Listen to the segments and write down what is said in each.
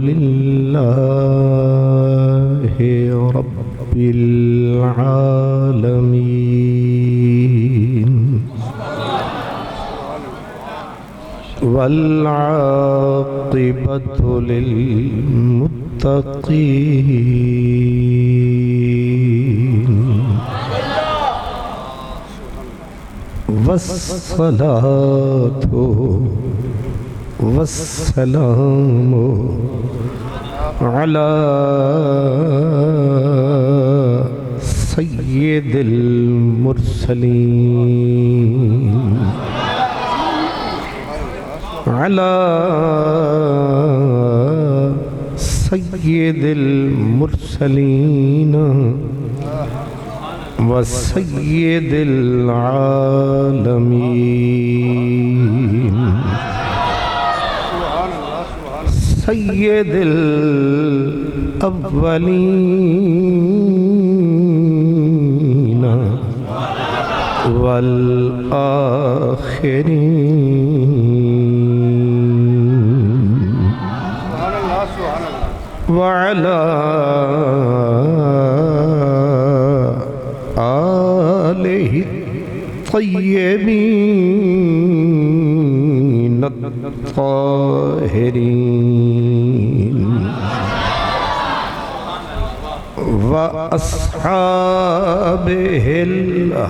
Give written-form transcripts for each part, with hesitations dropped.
अल्हम्दुलिल्लाहि रब्बिल आलमीन वल आक़िबतु लिल मुत्तक़ीन वस्सलातु वस्सलामु अला सय्यिदिल मुरसलीन अला सय्यिदिल मुरसलीन व सय्यिदिल आलमीन सय्यिदिल अव्वलीन वल आखिरीन व अला आलिहि तय्यबीन ताहिरीन व अस्हाबिहिल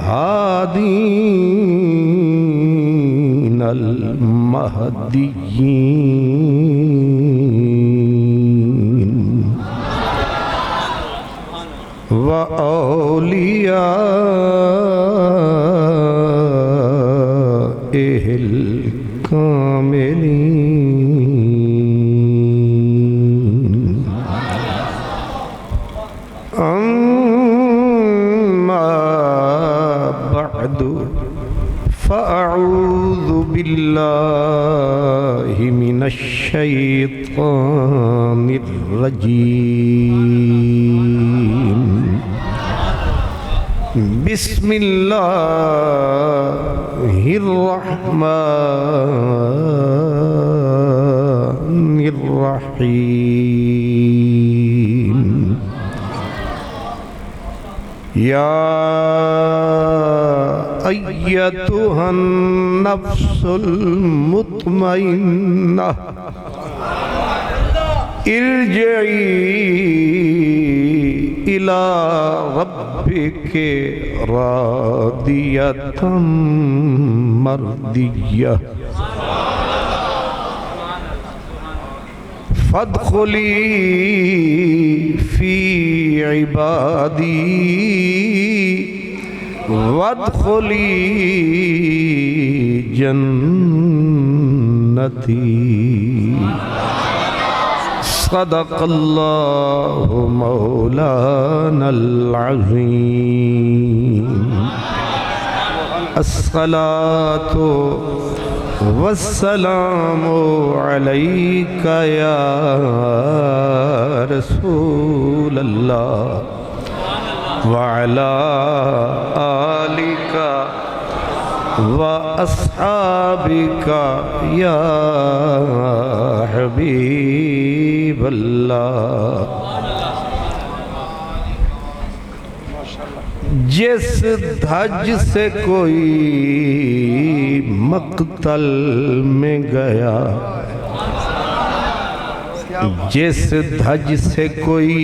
हादीन अल महदिय्यीन व औलियाइहिल कामिलीन अम्मा बअदु फ़अऊज़ु बिल्लाहि मिनश शैतानिर रजीम बिस्मिल्लाहिर रहमानिर रहीम या अय्यतुहन नफ्सुल मुतमइन्ना इरजिई इला रब्बिके रादियतम मर्दिया फदखुली फी इबादी वदखुली जन्नती सदक़ल्लाहु मौलानल अज़ीम अस्सलातु वस्सलामु अलैका या रसूलल्लाह व अला आलिका व अस्हाबिका या हबीबल्लाह। जिस धज से कोई मक्तल में गया, जिस धज से कोई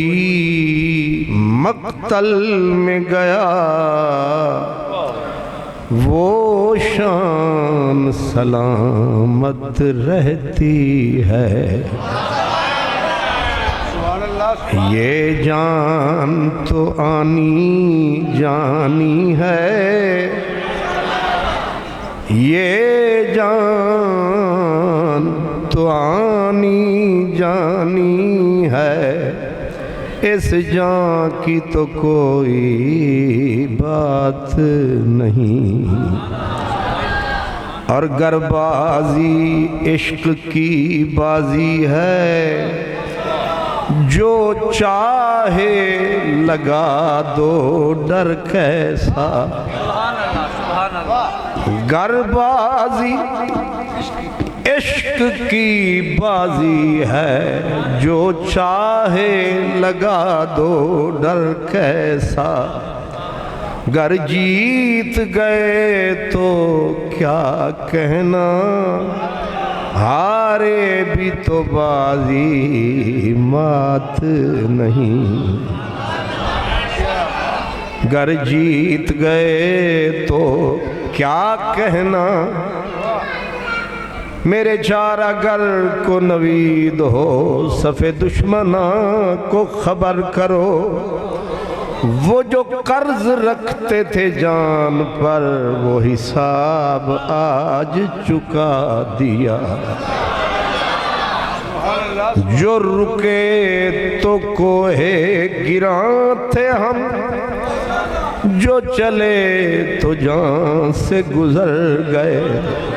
मक्तल में गया, वो शान सलामत रहती है। ये जान तो आनी जानी है, ये जान तो आनी जानी है, इस जान की तो कोई बात नहीं। और गरबाजी इश्क की बाजी है, जो चाहे लगा दो डर कैसा। गरबाजी इश्क की बाजी है, जो चाहे लगा दो डर कैसा। गर जीत गए तो क्या कहना, हारे भी तो बाजी मात नहीं। गर जीत गए तो क्या कहना, मेरे चारागर को नवीद हो, सफ़े दुश्मना को खबर करो। वो जो कर्ज रखते थे जान पर, वो हिसाब आज चुका दिया। जो रुके तो कोहे गिरा थे हम, जो चले तो जान से गुजर गए।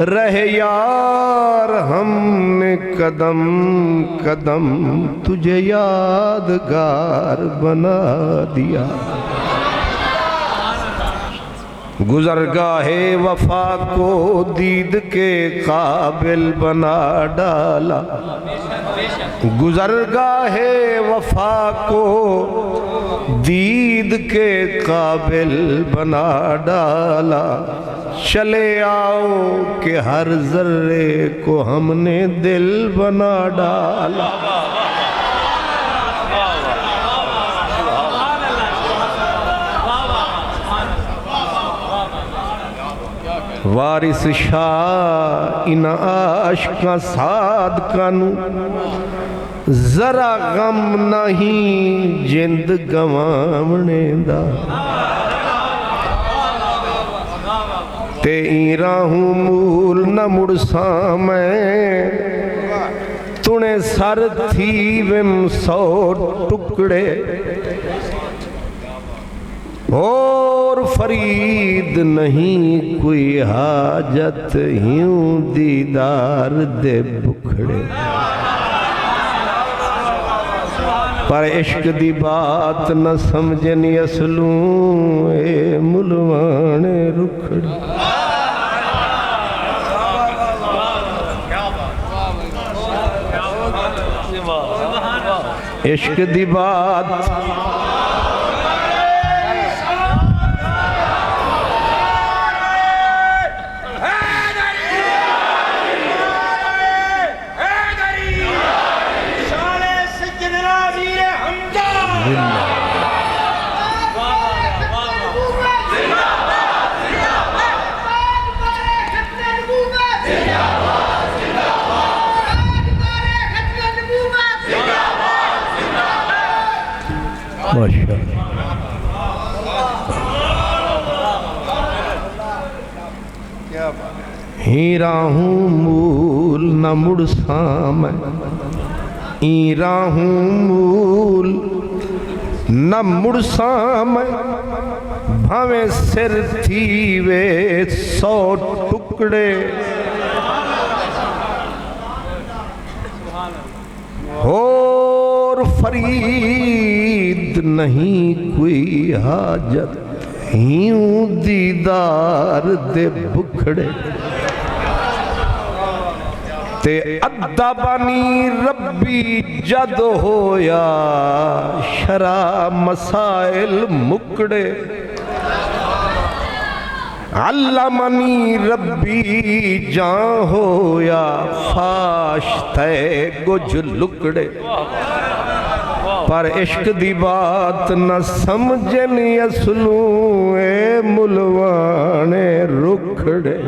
रहे यार हमने कदम कदम, तुझे यादगार बना दिया। गुज़रगाहे वफा को दीद के काबिल बना डाला। गुज़रगाहे वफा को दीद के काबिल बना डाला। चले आओ कि हर जर्रे को हमने दिल बना डाला। वारिस शाह इन आशिकां साद कानू, जरा गम नहीं जिंद गवावने दा। ते राहूं मूल न मुड़सा मैं, तुने सर थी विम 100 टुकड़े। और फरीद नहीं कोई हाजत, यूं दीदार दे बुखड़े। पर इश्क दी बात न समझनी असलूं, ए मुलवाने रुखड़े। इश्क दी बात हीरा हूँ मूल न मुड़सा मैं, हीरा हूँ मूल न मुड़सा मैं। भावे सिर थी वे 100 टुकड़े। और फरीद नहीं कोई हाजत, यूं दीदार दे बुखड़े। ते अद्दा बानी रब्बी जद होया, शरा मसाइल मुकड़े। अल्लामनी रब्बी जां होया, फाश तय गुज लुकड़े। पर इश्क दी बात न समझनी असलूं, ए मुलवाने रुखड़े।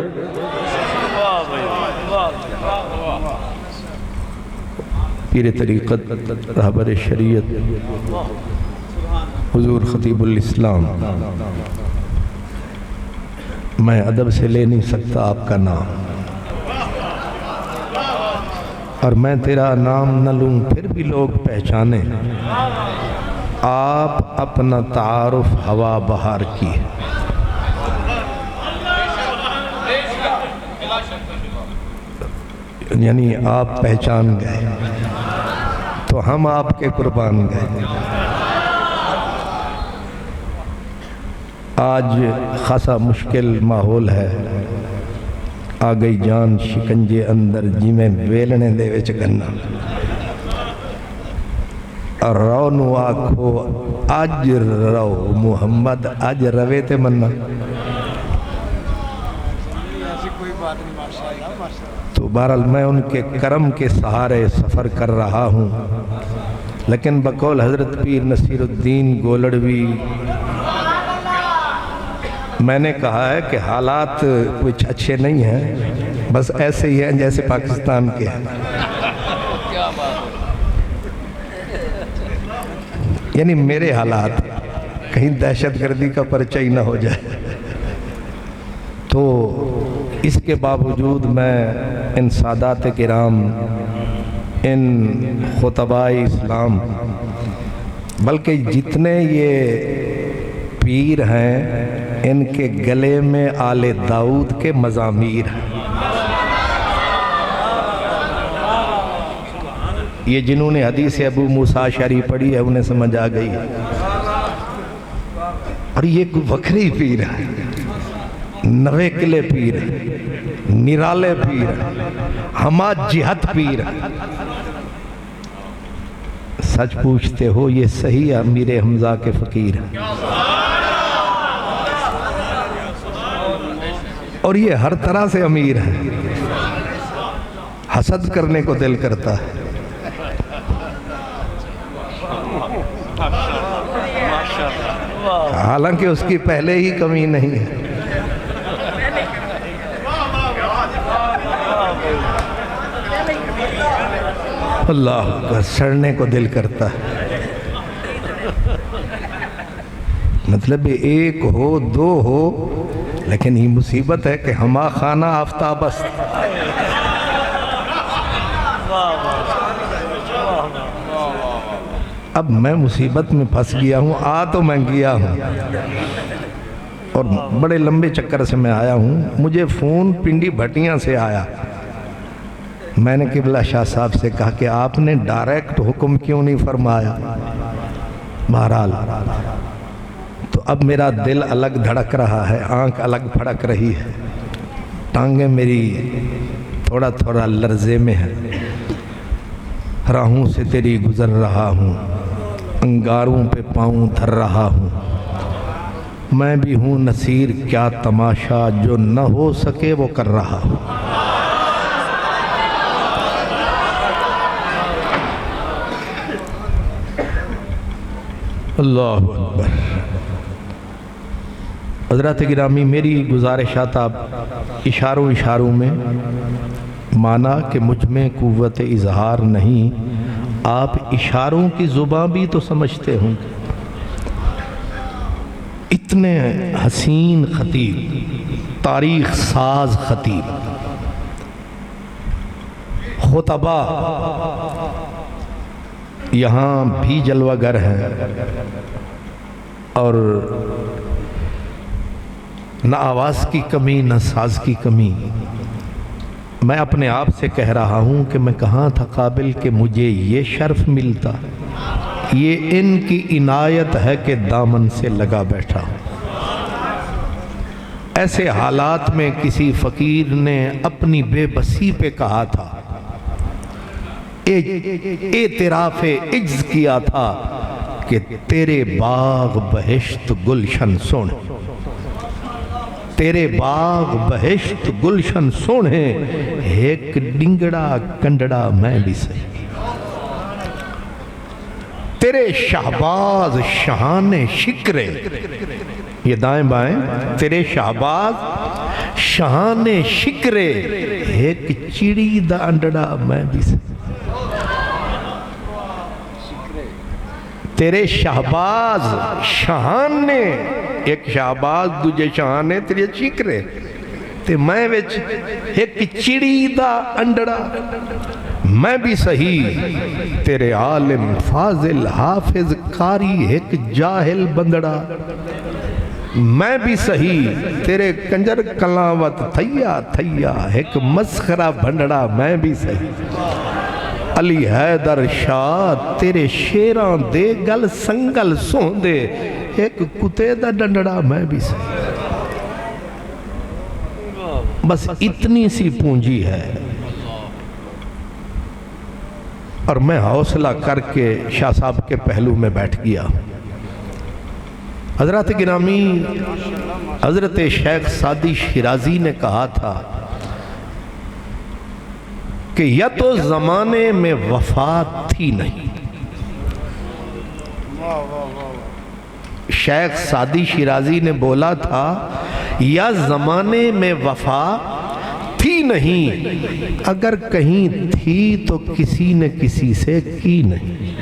पीर तरीक़त रहबर शरीयत हुजूर खतीबुल इस्लाम, मैं अदब से ले नहीं सकता आपका नाम, और मैं तेरा नाम न लूँ फिर भी लोग पहचाने। आप अपना तारुफ हवा बहार की है। यानी आप पहचान गए तो हम आपके कुर्बान गए। आज खासा मुश्किल माहौल है, आ गई जान शिकंजे अंदर जिमें वेलने दे विच गन्ना। रो नू आखो अज रो मुहम्मद अज रवे ते मन्ना। तो बहरहाल मैं उनके करम के सहारे सफ़र कर रहा हूँ, लेकिन बकौल हज़रत पीर नसीरुद्दीन गोलड़वी मैंने कहा है कि हालात कुछ अच्छे नहीं हैं, बस ऐसे ही हैं जैसे पाकिस्तान के हैं। यानी मेरे हालात, कहीं दहशतगर्दी का परिचय न हो जाए। तो इसके बावजूद मैं इन सादात किराम, इन खुतबाए इस्लाम, बल्कि जितने ये पीर हैं, इनके गले में आले दाऊद के मज़ामीर हैं। ये जिन्होंने हदीस अबू मूसा शरी पढ़ी है उन्हें समझ आ गई है। और ये वखरी पीर है, नवे किले पीर है, निराले पीर है, हमा जिहत पीर है। सच पूछते हो ये सही अमीर हमजा के फ़कीर है। और ये हर तरह से अमीर है, हसद करने को दिल करता है। हालांकि उसकी पहले ही कमी नहीं है। अल्लाह का सड़ने को दिल करता है। मतलब एक हो दो हो, लेकिन ये मुसीबत है कि हमा खाना आफ्ताबस्त। अब मैं मुसीबत में फंस गया हूँ, आ तो मैं गया हूँ और बड़े लंबे चक्कर से मैं आया हूँ। मुझे फ़ोन पिंडी भटियाँ से आया। मैंने किबला शाह साहब से कहा कि आपने डायरेक्ट हुक्म क्यों नहीं फरमाया। बहरहाल तो अब मेरा दिल अलग धड़क रहा है, आंख अलग फड़क रही है, टांगें मेरी थोड़ा थोड़ा लर्जे में है। राहों से तेरी गुजर रहा हूँ, अंगारों पे पाँव धर रहा हूँ। मैं भी हूँ नसीर, क्या तमाशा जो न हो सके वो कर रहा हूँ। अल्लाहु अकबर। हज़रत गिरामी, मेरी गुजारिशात आप इशारों इशारों में माना कि मुझ में कुव्वत इजहार नहीं, आप इशारों की ज़ुबान भी तो समझते होंगे। इतने हसीन खतीब, तारीख साज खतीब, खुतबा यहाँ भी जलवागर हैं और न आवाज़ की कमी न साज की कमी। मैं अपने आप से कह रहा हूँ कि मैं कहाँ था काबिल कि मुझे ये शर्फ मिलता। ये इनकी इनायत है कि दामन से लगा बैठा हूँ। ऐसे हालात में किसी फ़कीर ने अपनी बेबसी पे कहा था, एतराफ़े इज्ज़ किया था कि तेरे बाग बहिश्त गुलशन सुन, तेरे बाग बहिश्त गुलशन सुन है, एक डिंगड़ा कंडड़ा मैं भी सही। तेरे शहबाज शाहाने शिक्रे, ये दाएं बाएं, तेरे शहबाज शाहाने शिक्रे, एक चिड़ी दा अंडड़ा मैं भी सही। तेरे शहबाज शाहान ने, एक शहबाज दूजे शाहान ने तेरे चिकरे ते मैं विच एक चिड़ी दा अंडड़ा मैं भी सही। तेरे आलिम फाजिल हाफिज कारी एक जाहिल बंदड़ा मैं भी सही तेरे कंजर कलावत थैया थैया, एक मस्खरा भंडड़ा मैं भी सही। अली हैदर शाह तेरे शेरां दे गल संगल सोंदे, एक कुत्ते दा डंडड़ा मैं भी सही। बस इतनी सी पूंजी है। और मैं हौसला करके शाह साहब के पहलू में बैठ गया। हजरत गिरामी हजरत शेख सादी शिराजी ने कहा था कि या तो ज़माने में वफा थी नहीं। शेख सादी शिराजी ने बोला था या ज़माने में वफा थी नहीं, अगर कहीं थी तो किसी ने किसी से की नहीं।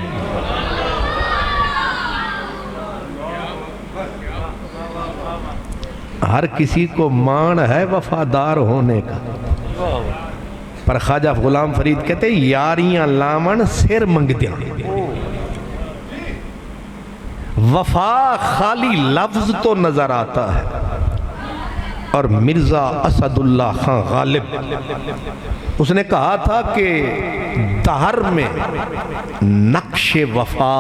हर किसी को मान है वफादार होने का, पर ख्वाजा गुलाम फरीद कहते यारियां लावन सिर मंगदियां। वफा खाली लफ्ज तो नजर आता है। और मिर्जा असदुल्ला खां गालिब उसने कहा था कि दहर में नक्शे वफा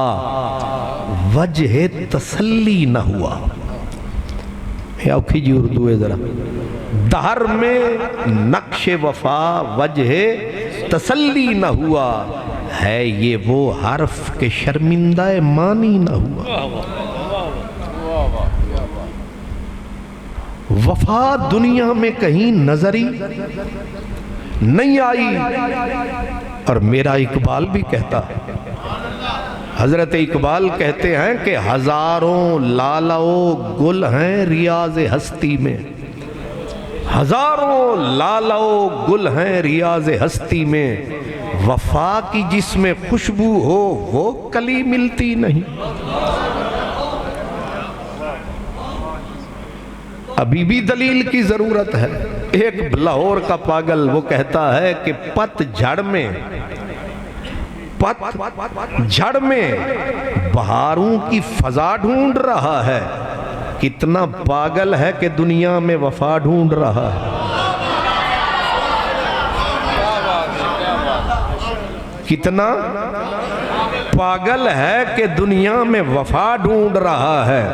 वजह तसल्ली न हुआ। औखी जी उर्दू है जरा। दहर में नक्शे वफा वजह तसल्ली न हुआ, है ये वो हर्फ के शर्मिंदा मानी न हुआ। वफा दुनिया में कहीं नजरी नहीं आई। और मेरा इकबाल भी कहता है, हजरत इकबाल कहते हैं कि हजारों लालाओ गुल हैं रियाज हस्ती में, हजारों लालाओ गुल हैं रियाज हस्ती में, वफा की जिसमें खुशबू हो वो कली मिलती नहीं। अभी भी दलील की जरूरत है। एक लाहौर का पागल वो कहता है कि पतझड़ में बहारों की फजा ढूंढ रहा है। कितना पागल है कि दुनिया में वफा ढूंढ रहा है। कितना पागल है कि दुनिया में वफा ढूंढ रहा है।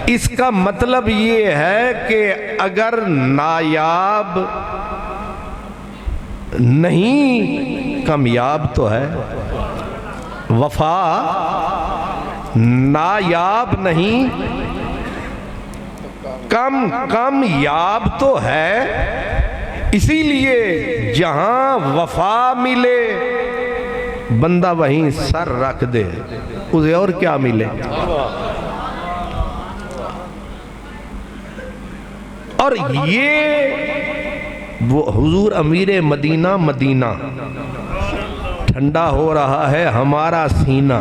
इसका मतलब ये है कि अगर नायाब नहीं कामयाब तो है। वफा नायाब नहीं कामयाब तो है। इसीलिए जहां वफा मिले बंदा वहीं सर रख दे, उसे और क्या मिले। और ये वो हुजूर अमीर मदीना मदीना, ठंडा हो रहा है हमारा सीना,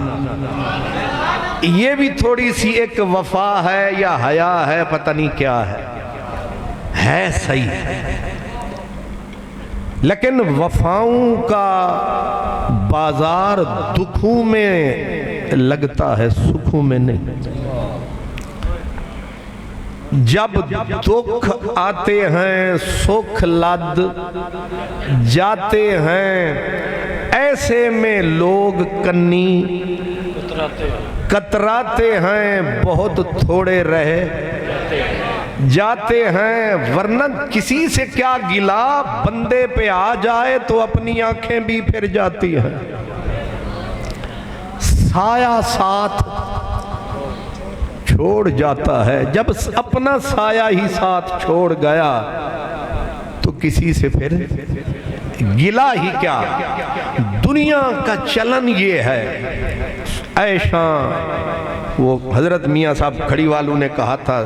ये भी थोड़ी सी एक वफा है या हया है, पता नहीं क्या है सही। लेकिन वफाओं का बाजार दुखों में लगता है, सुखों में नहीं। जब दुख आते हैं सुख लद जाते हैं, ऐसे में लोग कन्नी कतराते हैं, बहुत थोड़े रहे जाते हैं। वरना किसी से क्या गिला, बंदे पे आ जाए तो अपनी आंखें भी फिर जाती हैं। साया साथ छोड़ जाता है, जब अपना साया ही साथ छोड़ गया तो किसी से फिर गिला ही क्या। दुनिया का चलन ये है। ऐशा वो हजरत मियाँ साहब खड़ी वालों ने कहा था,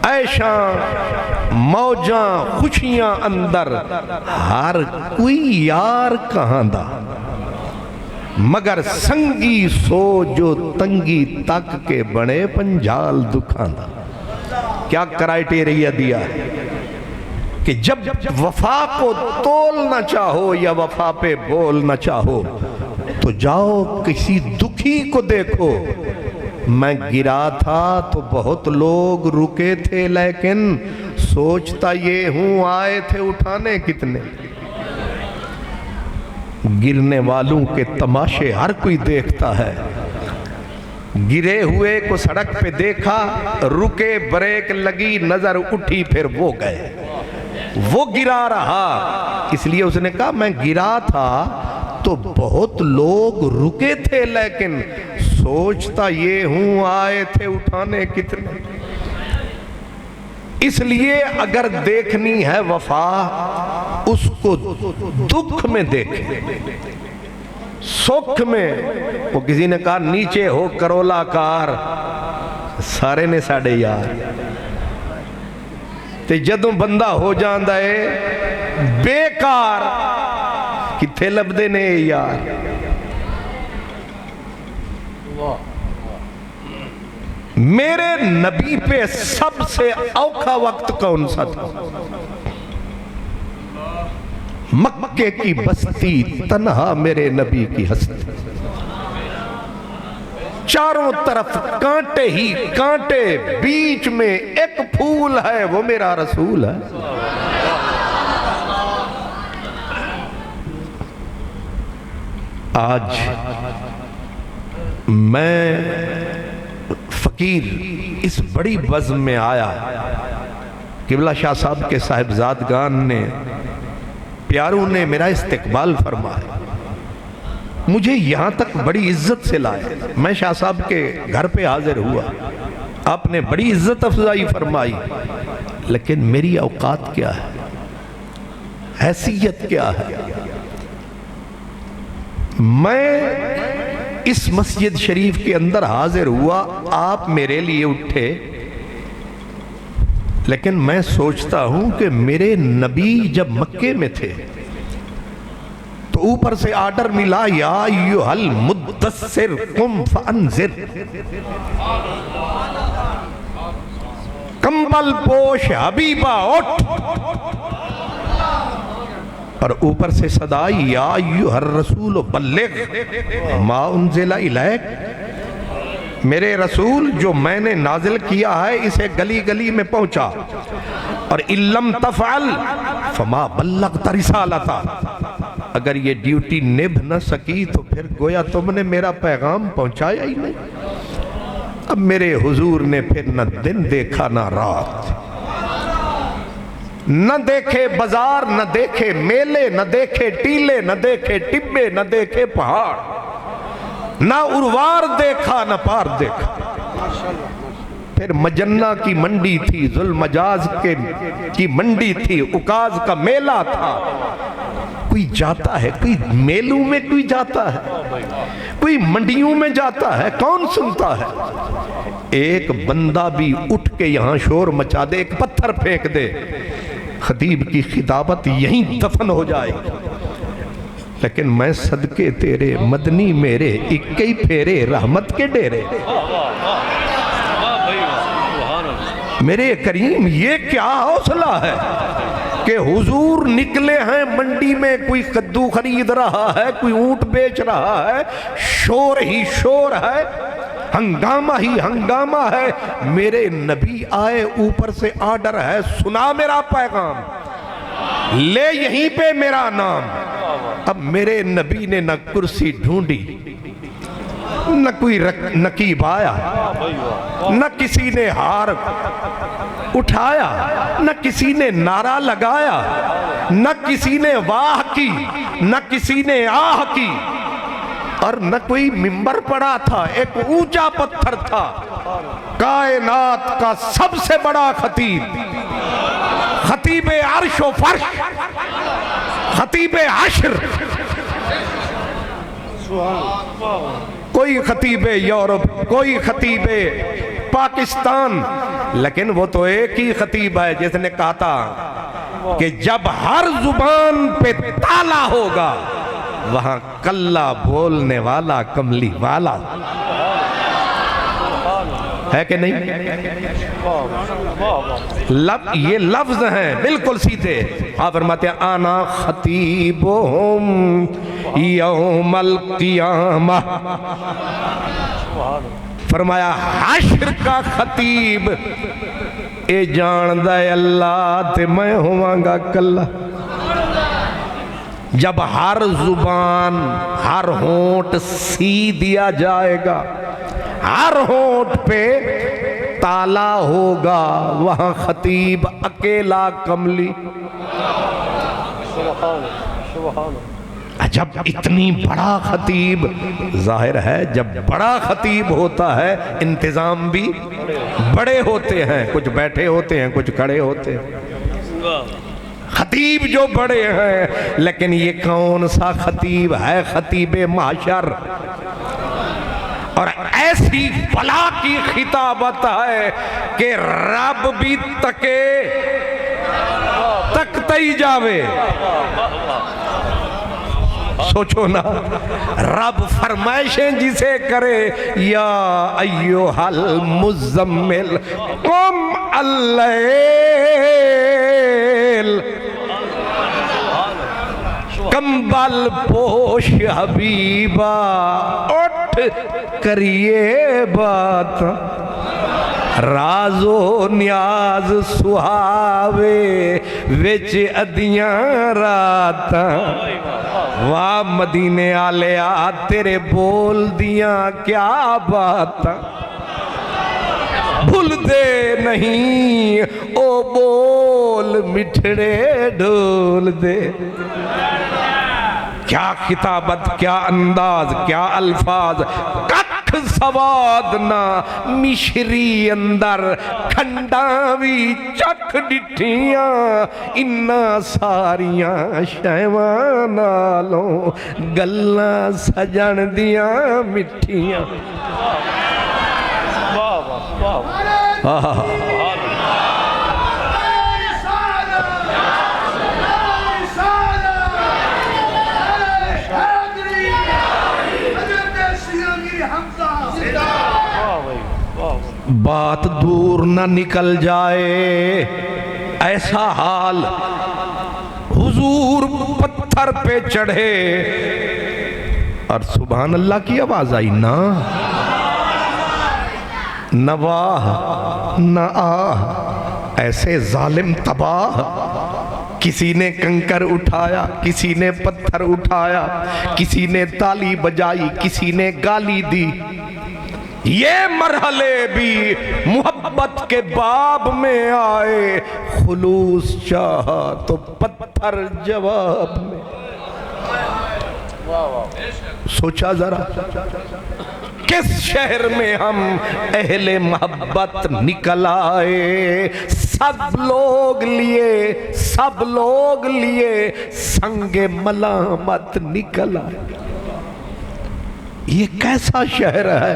ऐशा मौजा खुशियां अंदर हर कोई यार कहां दा, मगर संगी सो जो तंगी तक के बने पंजाल दुखांदा। क्या क्राइटेरिया दिया है कि जब वफा को तोलना चाहो या वफा पे बोलना चाहो तो जाओ किसी दुखी को देखो, मैं गिरा था तो बहुत लोग रुके थे, लेकिन सोचता ये हूं आए थे उठाने कितने। गिरने वालों के तमाशे हर कोई देखता है। गिरे हुए को सड़क पे देखा, रुके, ब्रेक लगी, नजर उठी, फिर वो गए। वो गिरा रहा, इसलिए उसने कहा मैं गिरा था तो बहुत लोग रुके थे, लेकिन सोचता ये हूं आए थे उठाने कितने। इसलिए अगर देखनी है वफा, उसको दुख में देखे, सुख में। वो किसी ने कहा नीचे हो करोला कार, सारे ने साढ़े यार। ते जदों बंदा हो जाता है बेकार, किथे लभदे ने यार। मेरे नबी पे सबसे औखा वक्त कौन सा था? मक्के की बस्ती तन्हा मेरे नबी की हस्ती, चारों तरफ कांटे ही कांटे, बीच में एक फूल है, वो मेरा रसूल है। आज मैं फकीर इस बड़ी बज़्म में आया। किबला शाह साहब के साहिबजादगान ने, प्यारों ने मेरा इस्तकबाल फरमाया, मुझे यहाँ तक बड़ी इज्जत से लाए। मैं शाह साहब के घर पे हाजिर हुआ, आपने बड़ी इज्जत अफजाई फरमाई, लेकिन मेरी औकात क्या है, हैसियत क्या है। मैं इस मस्जिद शरीफ के अंदर हाजिर हुआ, आप मेरे लिए उठे, लेकिन मैं सोचता हूं कि मेरे नबी जब मक्के में थे तो ऊपर से आर्डर मिला, या अय्युहल मुद्दस्सिर कुम फअंज़िर, कंबल पोश हबीबा उठ। और ऊपर से सदा, या अय्युहर रसूल बल्लिग मा उन्ज़िला इलैक, मेरे रसूल जो मैंने नाजिल किया है इसे गली गली में पहुंचा। और इल्लम तफ़अल फमा बल्लग़त रिसालता, अगर ये ड्यूटी निभ न सकी तो फिर गोया तुमने मेरा पैगाम पहुंचाया ही नहीं। अब मेरे हुजूर ने फिर न दिन देखा न रात, न देखे बाजार, न देखे मेले, न देखे टीले, न देखे टिब्बे, न देखे पहाड़, ना उर्वार देखा न पार देखा। फिर मजन्ना की मंडी थी, जुल्मजाज की मंडी थी, उकाज का मेला था। कोई जाता है, कोई मेलों में कोई जाता है, कोई मंडियों में जाता है, कौन सुनता है? एक बंदा भी उठ के यहां शोर मचा दे, एक पत्थर फेंक दे, खतीब की खिताबत यहीं दफन हो जाएगी। लेकिन मैं सदके तेरे मदनी मेरे, इक्के फेरे रहमत के डेरे। मेरे करीम ये क्या हौसला है कि हुजूर निकले हैं मंडी में, कोई कद्दू खरीद रहा है, कोई ऊंट बेच रहा है, शोर ही शोर है, हंगामा ही हंगामा है। मेरे नबी आए, ऊपर से आर्डर है, सुना मेरा पैगाम, ले यहीं पे मेरा नाम। अब मेरे नबी ने न कुर्सी ढूंढी, न कोई नकीब आया, न किसी ने हार उठाया, न किसी ने नारा लगाया, न किसी ने वाह की, न किसी ने आह की, और न कोई मिंबर पड़ा था। एक ऊंचा पत्थर था, कायनात का सबसे बड़ा खतीब, खतीबे अर्श व फर्श, खतीबे हश्र। कोई खतीबे यूरोप, कोई खतीबे पाकिस्तान, लेकिन वो तो एक ही खतीब है जिसने कहा था कि जब हर जुबान पे ताला होगा वहां कल्ला बोलने वाला कमली वाला है कि नहीं? ये लफ्ज हैं बिल्कुल सीधे। आप फरमाते हैं आना खतीबुहुम यौमल क़ियामह फरमाया हश्र का खतीब ए जानदा अल्लाह ते मैं होवांगा कल्ला। जब हर जुबान हर होंठ सी दिया जाएगा, हर होंठ पे ताला होगा, वहां खतीब अकेला कमली। जब इतनी बड़ा खतीब, जाहिर है जब बड़ा खतीब होता है इंतजाम भी बड़े होते हैं, कुछ बैठे होते हैं कुछ खड़े होते हैं। खतीब जो बड़े हैं, लेकिन ये कौन सा खतीब है? खतीबे माशर। और ऐसी बला की खिताबत है कि रब भी तकते ही जावे। सोचो ना, रब फरमाइशें जिसे करे, या अय्युहल मुज़म्मिल कुम अल्लैल, कंबल पोश हबीबा, उठ करिए बात, राजो न्याज सुहावे विच अदियां रात। वाह मदीने आलिया तेरे बोल दियां क्या बात, भूल दे नहीं ओ बोल मिठड़े ढोल दे। क्या किताबत, क्या अंदाज, क्या अल्फाज, कख सवाद ना मिश्री अंदर, खंडा भी चख डिठियां, इन्ना सारियां शैवां नालों गल्लां सजन दियां मिठियां। बात दूर न निकल जाए, ऐसा हाल हुजूर पत्थर पे चढ़े और सुभान अल्लाह की आवाज आई ना, नवाह न आह, ऐसे जालिम तबाह। किसी ने कंकर उठाया, किसी ने पत्थर उठाया, किसी ने ताली बजाई, किसी ने गाली दी। ये मरहले भी मोहब्बत के बाब में आए, खुलूस चाहा तो पत्थर जवाब में। सोचा जरा किस शहर में हम अहले मोहब्बत निकल आए, सब लोग लिए संगे मलामत निकल आए। ये कैसा शहर है,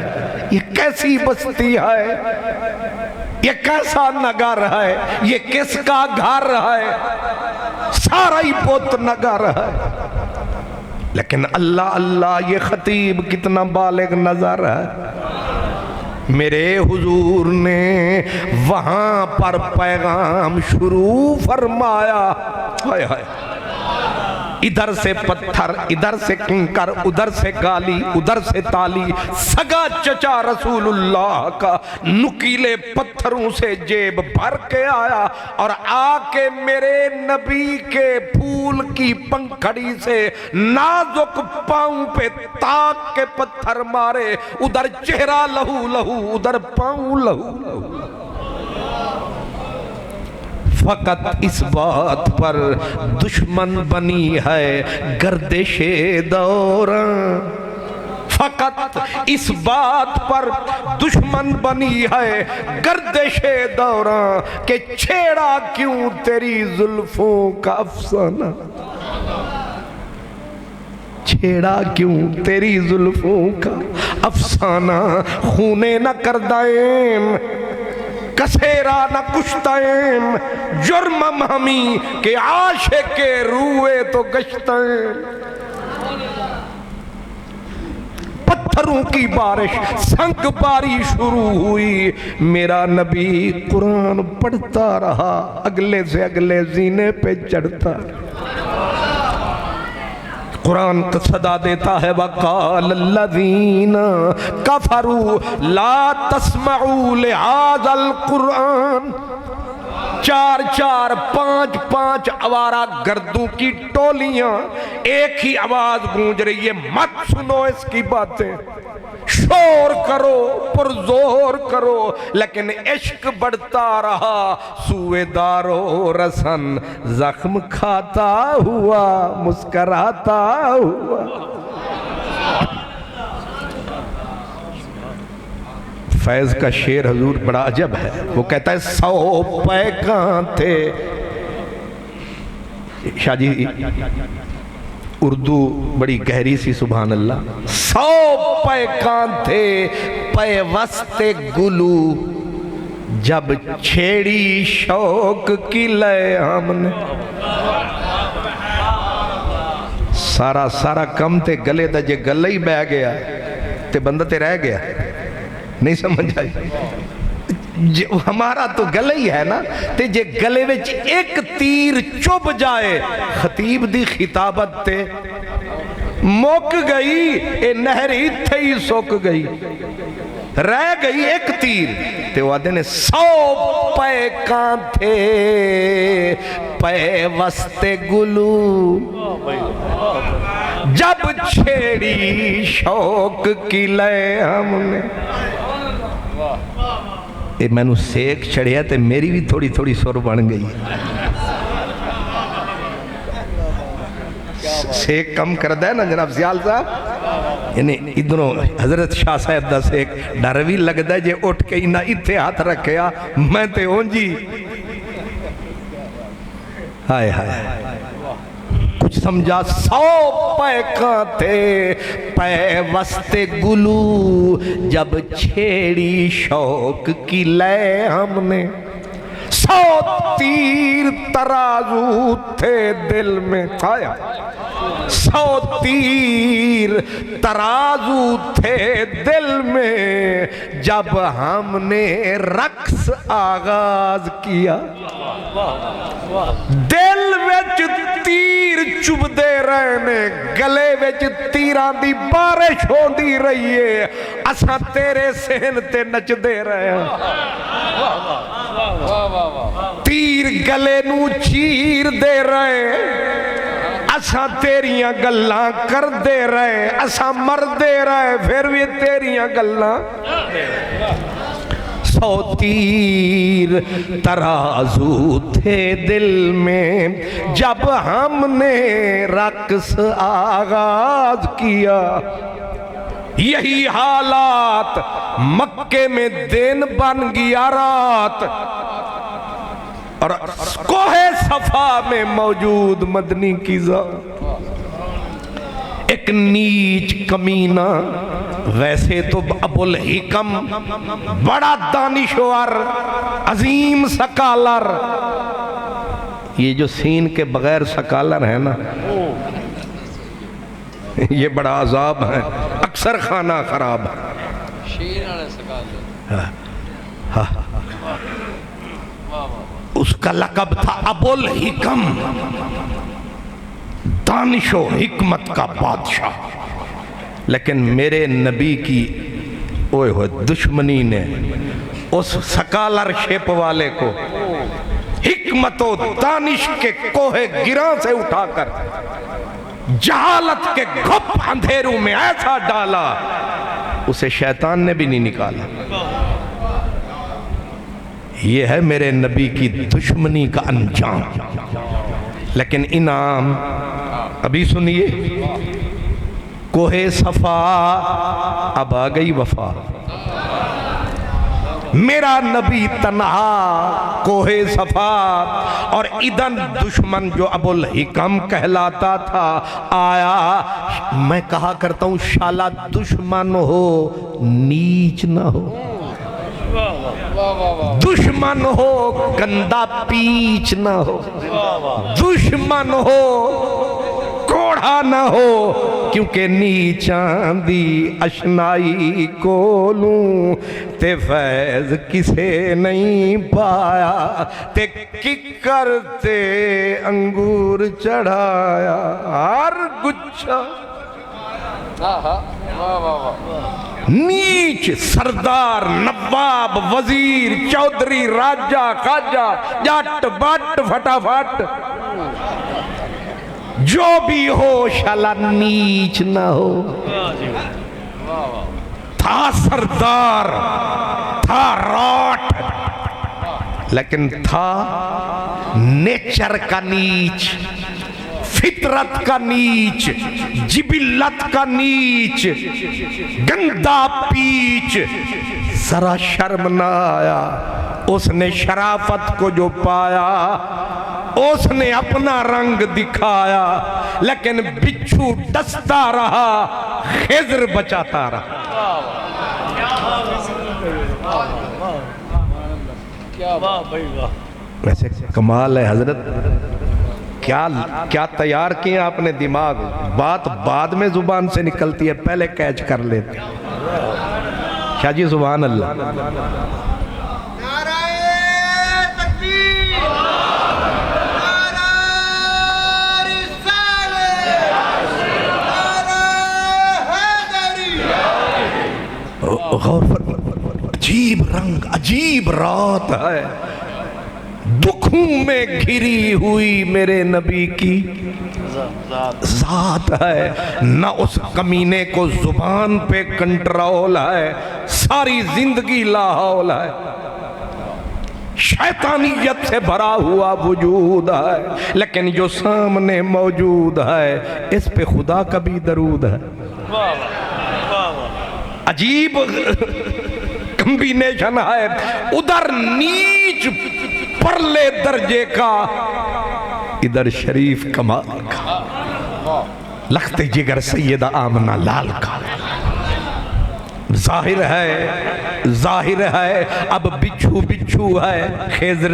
ये कैसी बस्ती है, ये कैसा नगर है, ये किसका घर है? सारा ही पुत नगर है। लेकिन अल्लाह अल्लाह, ये खतीब कितना बालिग नजर है। मेरे हुजूर ने वहां पर पैगाम शुरू फरमाया। हाय हाय, इधर से पत्थर, इधर से कंकर, उधर से गाली, उधर से ताली। सगा चचा रसूलुल्लाह का नुकीले पत्थरों से जेब भर के आया और आके मेरे नबी के फूल की पंखड़ी से नाजुक पांव पे ताक के पत्थर मारे। उधर चेहरा लहू लहू, उधर पांव लहू लहू। फकत इस बात पर दुश्मन बनी है गर्दिशे दौरां, फकत इस बात पर दुश्मन बनी है गर्दिशे दौरां, के छेड़ा क्यों तेरी जुल्फों का अफसाना, छेड़ा क्यों तेरी जुल्फों का अफसाना। खूने न कर दाएम, कसेरा न कुश्तैम, जुर्म हमी के आशे के रूए तो गश्तैम। पत्थरों की बारिश, संग बारी शुरू हुई। मेरा नबी कुरान पढ़ता रहा, अगले से अगले जीने पे चढ़ता। कुरान सदा देता है वक़ालल्लज़ीना कफ़रू ला तस्मऊ लिहाज़ल कुरान। चार चार पांच पांच आवारा गर्दों की टोलियां एक ही आवाज गूंज रही है, मत सुनो इसकी बातें, शोर करो पुरजोर करो। लेकिन इश्क बढ़ता रहा, सुएदारो रसन जख्म खाता हुआ मुस्कराता हुआ। फैज का शेर हजूर बड़ा अजब है, वो कहता है 100 पैकां थे। शाह जी उर्दू बड़ी गहरी सी, सुभान अल्लाह। 100 पैकां थे पैवस्ते गुलू, जब छेड़ी शौक की लय हमने। सारा सारा कम ते गले दा, जे गला ही बह गया ते बंदा ते रह गया। नहीं समझ आई? हमारा तो गला ही है ना, ते जे गले विच एक तीर चुभ जाए, खतीब दी खिताबत ते मुक गई, ए नहर इत्थे ही सुक गई, रह गई एक तीर। ते वो आदे ने 100 पैकां थे पै वस्ते गुलू, जब छेड़ी शौक की लय हमने। ये मैनू सेक चढ़िया ते मेरी भी थोड़ी थोड़ी सुर बन गई। सेक कम करदा है ना जनाब सियाल साहब, यानी इधरों हजरत शाह साहब दा सेक डर भी लगता है, जे उठ के इना इत्थे हाथ रखिया मैं ते ओंजी। हाय हाय कुछ समझा। 100 पैकां थे पै वस्ते गुलू, जब छेड़ी शौक की लय हमने। 100 तीर तराजू थे दिल में, आया 100 तीर तराजू थे दिल में, जब हमने रक्स आगाज किया। दिल विच तीर चुभदे रहे ने, गले विच तीरां दी बारिश होंदी रही है, असां तेरे सेन ते नचदे रहे। तीर गले नू चीर दे रहे, असां तेरियां गल्लां करदे रहे, असां मरदे रहे, फिर भी तेरियां गल्लां। 100 तीर तराजू थे दिल में, जब हमने रक्स आगाज किया। यही हालात मक्के में दिन बन गया रात, और कोहे सफा में मौजूद मदनी की ज़ात। एक नीच कमीना, वैसे तो अबुल हिकम बड़ा दानिशवर अजीम सकालर, ये जो सीन के बगैर सकालर है ना, ये बड़ा अजाब है, अक्सर खाना खराब है। उसका लकब था अबुल हिकम, दानिशो हिकमत का बादशाह। लेकिन मेरे नबी की ओए हो दुश्मनी ने उस स्कॉलरशिप वाले को हिकमतो दानिश के कोहे गिरा से उठाकर जहालत के घुप अंधेरों में ऐसा डाला, उसे शैतान ने भी नहीं निकाला। ये है मेरे नबी की दुश्मनी का अंजाम। लेकिन इनाम अभी सुनिए। कोहे सफा अब आ गई वफा, मेरा नबी तन्हा कोहे सफा, और इदन दुश्मन जो अबुल हिकम कहलाता था आया। मैं कहा करता हूँ शाला दुश्मन हो नीच ना हो, दुश्मन हो गंदा पीच ना हो, दुश्मन हो कोड़ा न हो क्योंकि नीचां दी अशनाई कोलूं ते फैज किसे नहीं पाया ते किकर ते अंगूर चढ़ाया। हर गुच्छा नीच सरदार नवाब वजीर चौधरी राजा खाजा जट बट फटाफट जो भी हो शाला नीच ना हो। था सरदार था राठ लेकिन था नेचर का नीच, फितरत का नीच, जिबिल्लत का नीच, गंदा पीच। जरा शर्म ना आया उसने शराफत को जो पाया, उसने अपना रंग दिखाया लेकिन बिच्छू डसता रहा, खिज़र बचाता रहा। वैसे कमाल है हजरत, क्या क्या तैयार किए आपने दिमाग। बात बाद में जुबान से निकलती है, पहले कैच कर लेते। क्या जी, सुभान अल्लाह। गौर फरमा, अजीब रंग अजीब रात है, दुखों में घिरी हुई मेरे नबी की जात है। न उस कमीने को जुबान पे कंट्रोल है, सारी जिंदगी लाहौल है, शैतानियत से भरा हुआ वजूद है, लेकिन जो सामने मौजूद है इस पे खुदा का भी दरूद है। अजीब कॉम्बिनेशन है, उधर नीच परले दर्जे का, इधर शरीफ कमाल का, लखते जिगर सैयदा आमना लाल का। जाहिर है अब बिच्छू बिच्छू है, खिज़र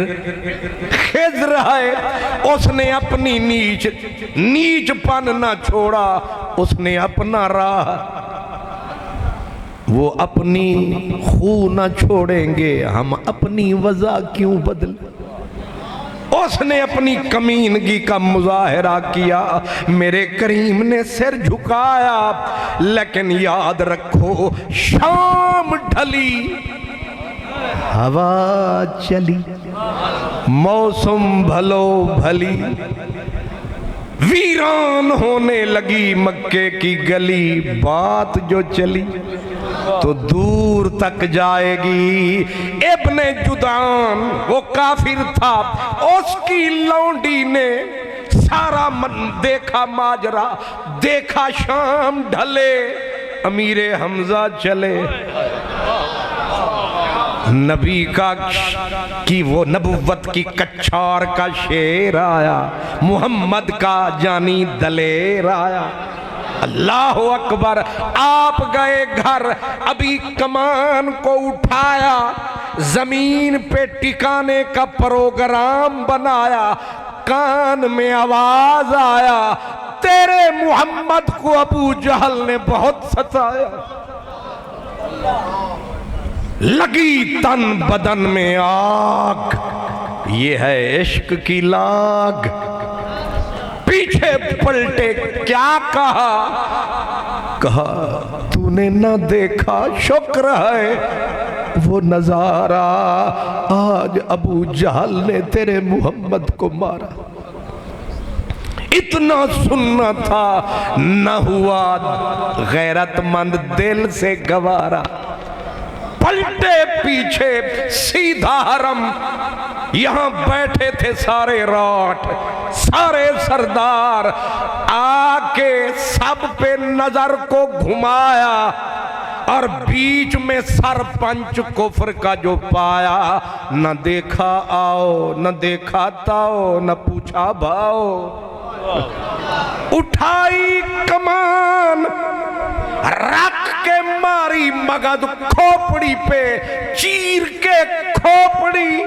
है। उसने अपनी नीचपन ना छोड़ा, उसने अपना राह, वो अपनी खू ना छोड़ेंगे, हम अपनी वजह क्यों बदले। उसने अपनी कमीनगी का मुजाहरा किया, मेरे करीम ने सिर झुकाया, लेकिन याद रखो शाम ढली, हवा चली, मौसम भलो भली, वीरान होने लगी मक्के की गली। बात जो चली तो दूर तक जाएगी। इब्ने जुदान वो काफिर था, उसकी लौंडी ने सारा मन देखा माजरा, देखा शाम ढले, अमीरे हमजा चले। नबी का की वो नबुव्वत की कच्छार का शेर आया, मुहम्मद का जानी दलेर आया। अल्लाह अकबर। आप गए घर, अभी कमान को उठाया, जमीन पे टिकाने का प्रोग्राम बनाया, कान में आवाज आया, तेरे मुहम्मद को अबू जहल ने बहुत सताया। लगी तन बदन में आग, ये है इश्क की लाग। पीछे पलटे क्या कहा तूने न देखा, शुक्र है वो नजारा, आज अबू जहल ने तेरे मुहम्मद को मारा। इतना सुनना था न हुआ गैरतमंद दिल से गवारा। पलटे पीछे सीधा हरम, यहां बैठे थे सारे राठ, सारे सरदार, आके सब पे नजर को घुमाया और बीच में सरपंच कुफ्र का जो पाया। न देखा आओ, न देखा ताओ, न पूछा भाओ। उठाई कमान, रख के मारी मगध खोपड़ी पे, चीर के खोपड़ी।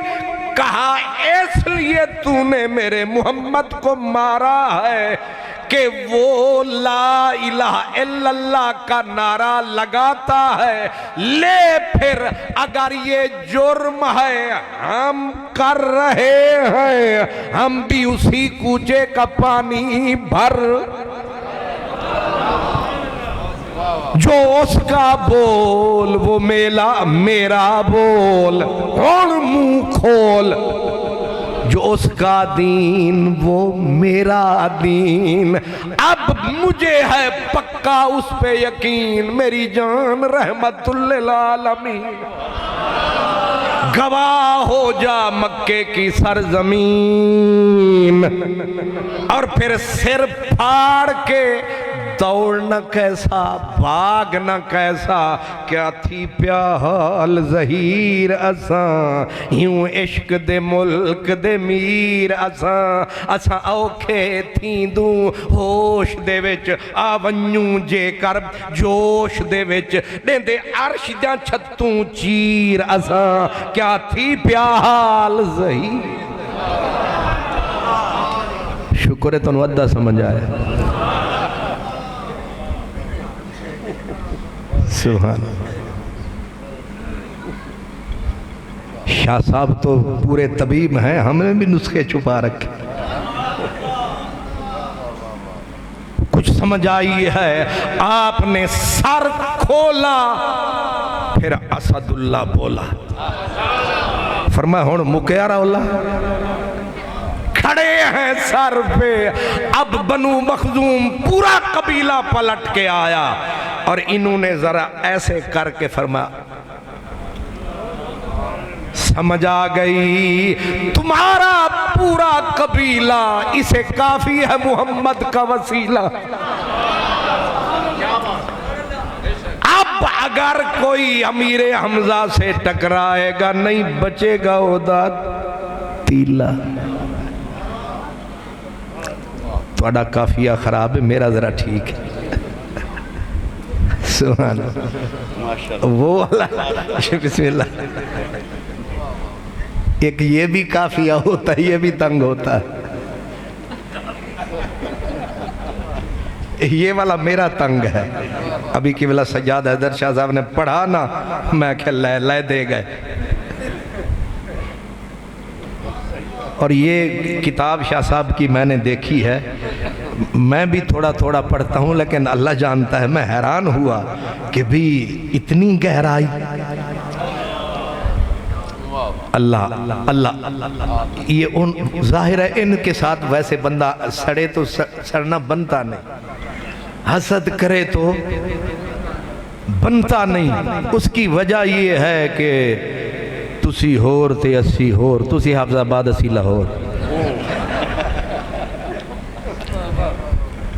कहा इसलिए तूने मेरे मुहम्मद को मारा है कि वो ला इलाहा इल्लल्लाह का नारा लगाता है, ले फिर अगर ये जुर्म है हम कर रहे हैं, हम भी उसी कूचे का पानी भर। जो उसका बोल वो मेरा बोल, और मुंह खोल। जो उसका दीन वो मेरा दीन। अब मुझे है पक्का उस पे यकीन, मेरी जान रहमतुल लिल आलमीन। गवाह हो जा मक्के की सरजमीन। और फिर सिर फाड़ के दौड़ना कैसा, भागना कैसा, क्या थी प्याल जहीर असा, यूं इश्क दे मुल्क दे मीर असा, असा औखे थींदू होश दे विच, आ वन्नू जेकर जोश दे विच, देंदे अर्श दा छत्तू चीर असा, क्या थी प्याल जहीर। शुक्र है तुहानू अद्धा समझ आया। सुभान। शाह साहब तो पूरे तबीब हैं, हमने भी नुस्खे छुपा रखे। कुछ समझ आई है, आपने सर खोला, फिर असदुल्ला बोला, फरमाया हुण मुकया रौला। खड़े हैं सर पे, अब बनु मखजूम पूरा कबीला पलट के आया, और इन्होंने जरा ऐसे करके फरमाया, समझ आ गई तुम्हारा पूरा कबीला, इसे काफी है मोहम्मद का वसीला। अब अगर कोई अमीर हमजा से टकराएगा नहीं बचेगा ओदा तीला। थोड़ा काफिया खराब है, मेरा जरा ठीक है। सुभान वो वाला बिस्मिल्लाह। एक ये भी काफिया होता है, ये भी तंग होता है। ये वाला मेरा तंग है। अभी की वाला सज्जाद हैदर शाह साहब ने पढ़ा ना, मैं क्या ले दे गए। और ये किताब शाह साहब की मैंने देखी है, मैं भी थोड़ा थोड़ा पढ़ता हूँ, लेकिन अल्लाह जानता है मैं हैरान हुआ कि भी इतनी गहराई। अल्लाह अल्लाह, ये उन जाहिर है इनके साथ वैसे बंदा सड़े तो सड़ना बनता नहीं, हसद करे तो बनता नहीं। उसकी वजह ये है कि तुसी होर ते अस्सी होर, तुसी हाफिजाबाद अस्सी लाहौर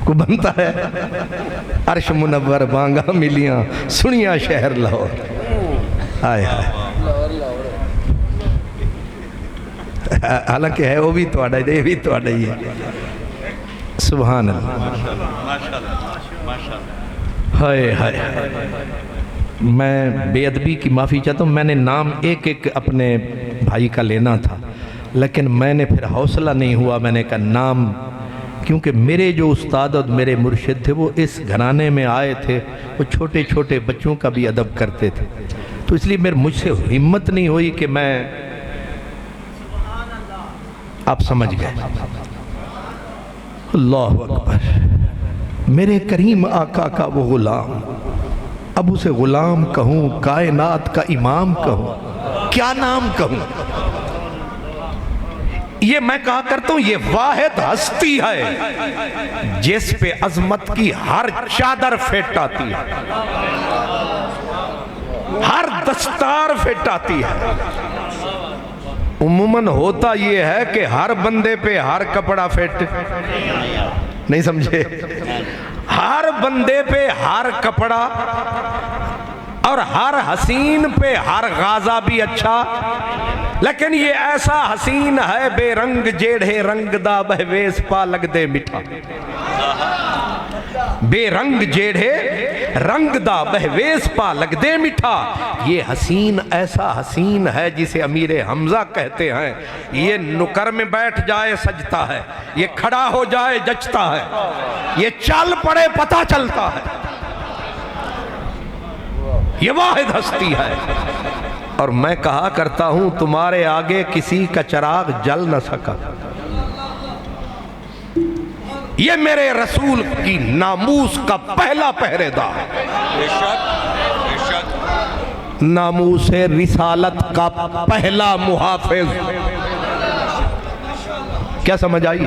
को बनता है। अर्श मुनव्वर बांगा मिलियां सुनिया शहर लाहौर। हाय हाय, हालांकि है वो भी थोड़ा, ये भी थोड़ा ही है। सुभान अल्लाह। हाय हाय, मैं बेअदबी की माफ़ी चाहता हूँ। मैंने नाम एक एक अपने भाई का लेना था, लेकिन मैंने फिर हौसला नहीं हुआ। मैंने कहा नाम, क्योंकि मेरे जो उस्ताद और मेरे मुर्शिद थे वो इस घराने में आए थे, वो छोटे छोटे बच्चों का भी अदब करते थे, तो इसलिए मुझसे हिम्मत नहीं हुई कि मैं, आप समझ गए। अल्लाह अकबर। मेरे करीम आका का वो गुलाम, अब उसे गुलाम कहूँ, कायनात का इमाम कहूँ, क्या नाम कहूँ? ये मैं कहा करता हूँ, ये वाहिद हस्ती है जिस पे अजमत की हर चादर फिट आती है, हर दस्तार फिट आती है। उम्मन होता ये है कि हर बंदे पे हर कपड़ा फिट नहीं, समझे? हर बंदे पे हर कपड़ा, और हर हसीन पे हर गाजा भी अच्छा, लेकिन ये ऐसा हसीन है बेरंग जेढ़े रंग दा बहवेस पा लग दे मिठा। बेरंग जेढ़े रंग दा बहवेस पा लगदे मिठा। ये हसीन ऐसा हसीन है जिसे अमीर हमजा कहते हैं। ये नुकर में बैठ जाए सजता है, ये खड़ा हो जाए जचता है, ये चल पड़े पता चलता है। ये वाहिद हस्ती है। और मैं कहा करता हूं तुम्हारे आगे किसी का चिराग जल न सका। ये मेरे रसूल की नामूस का पहला पहरेदार, नामूस रिसालत का पहला मुहाफिज। क्या समझ आई?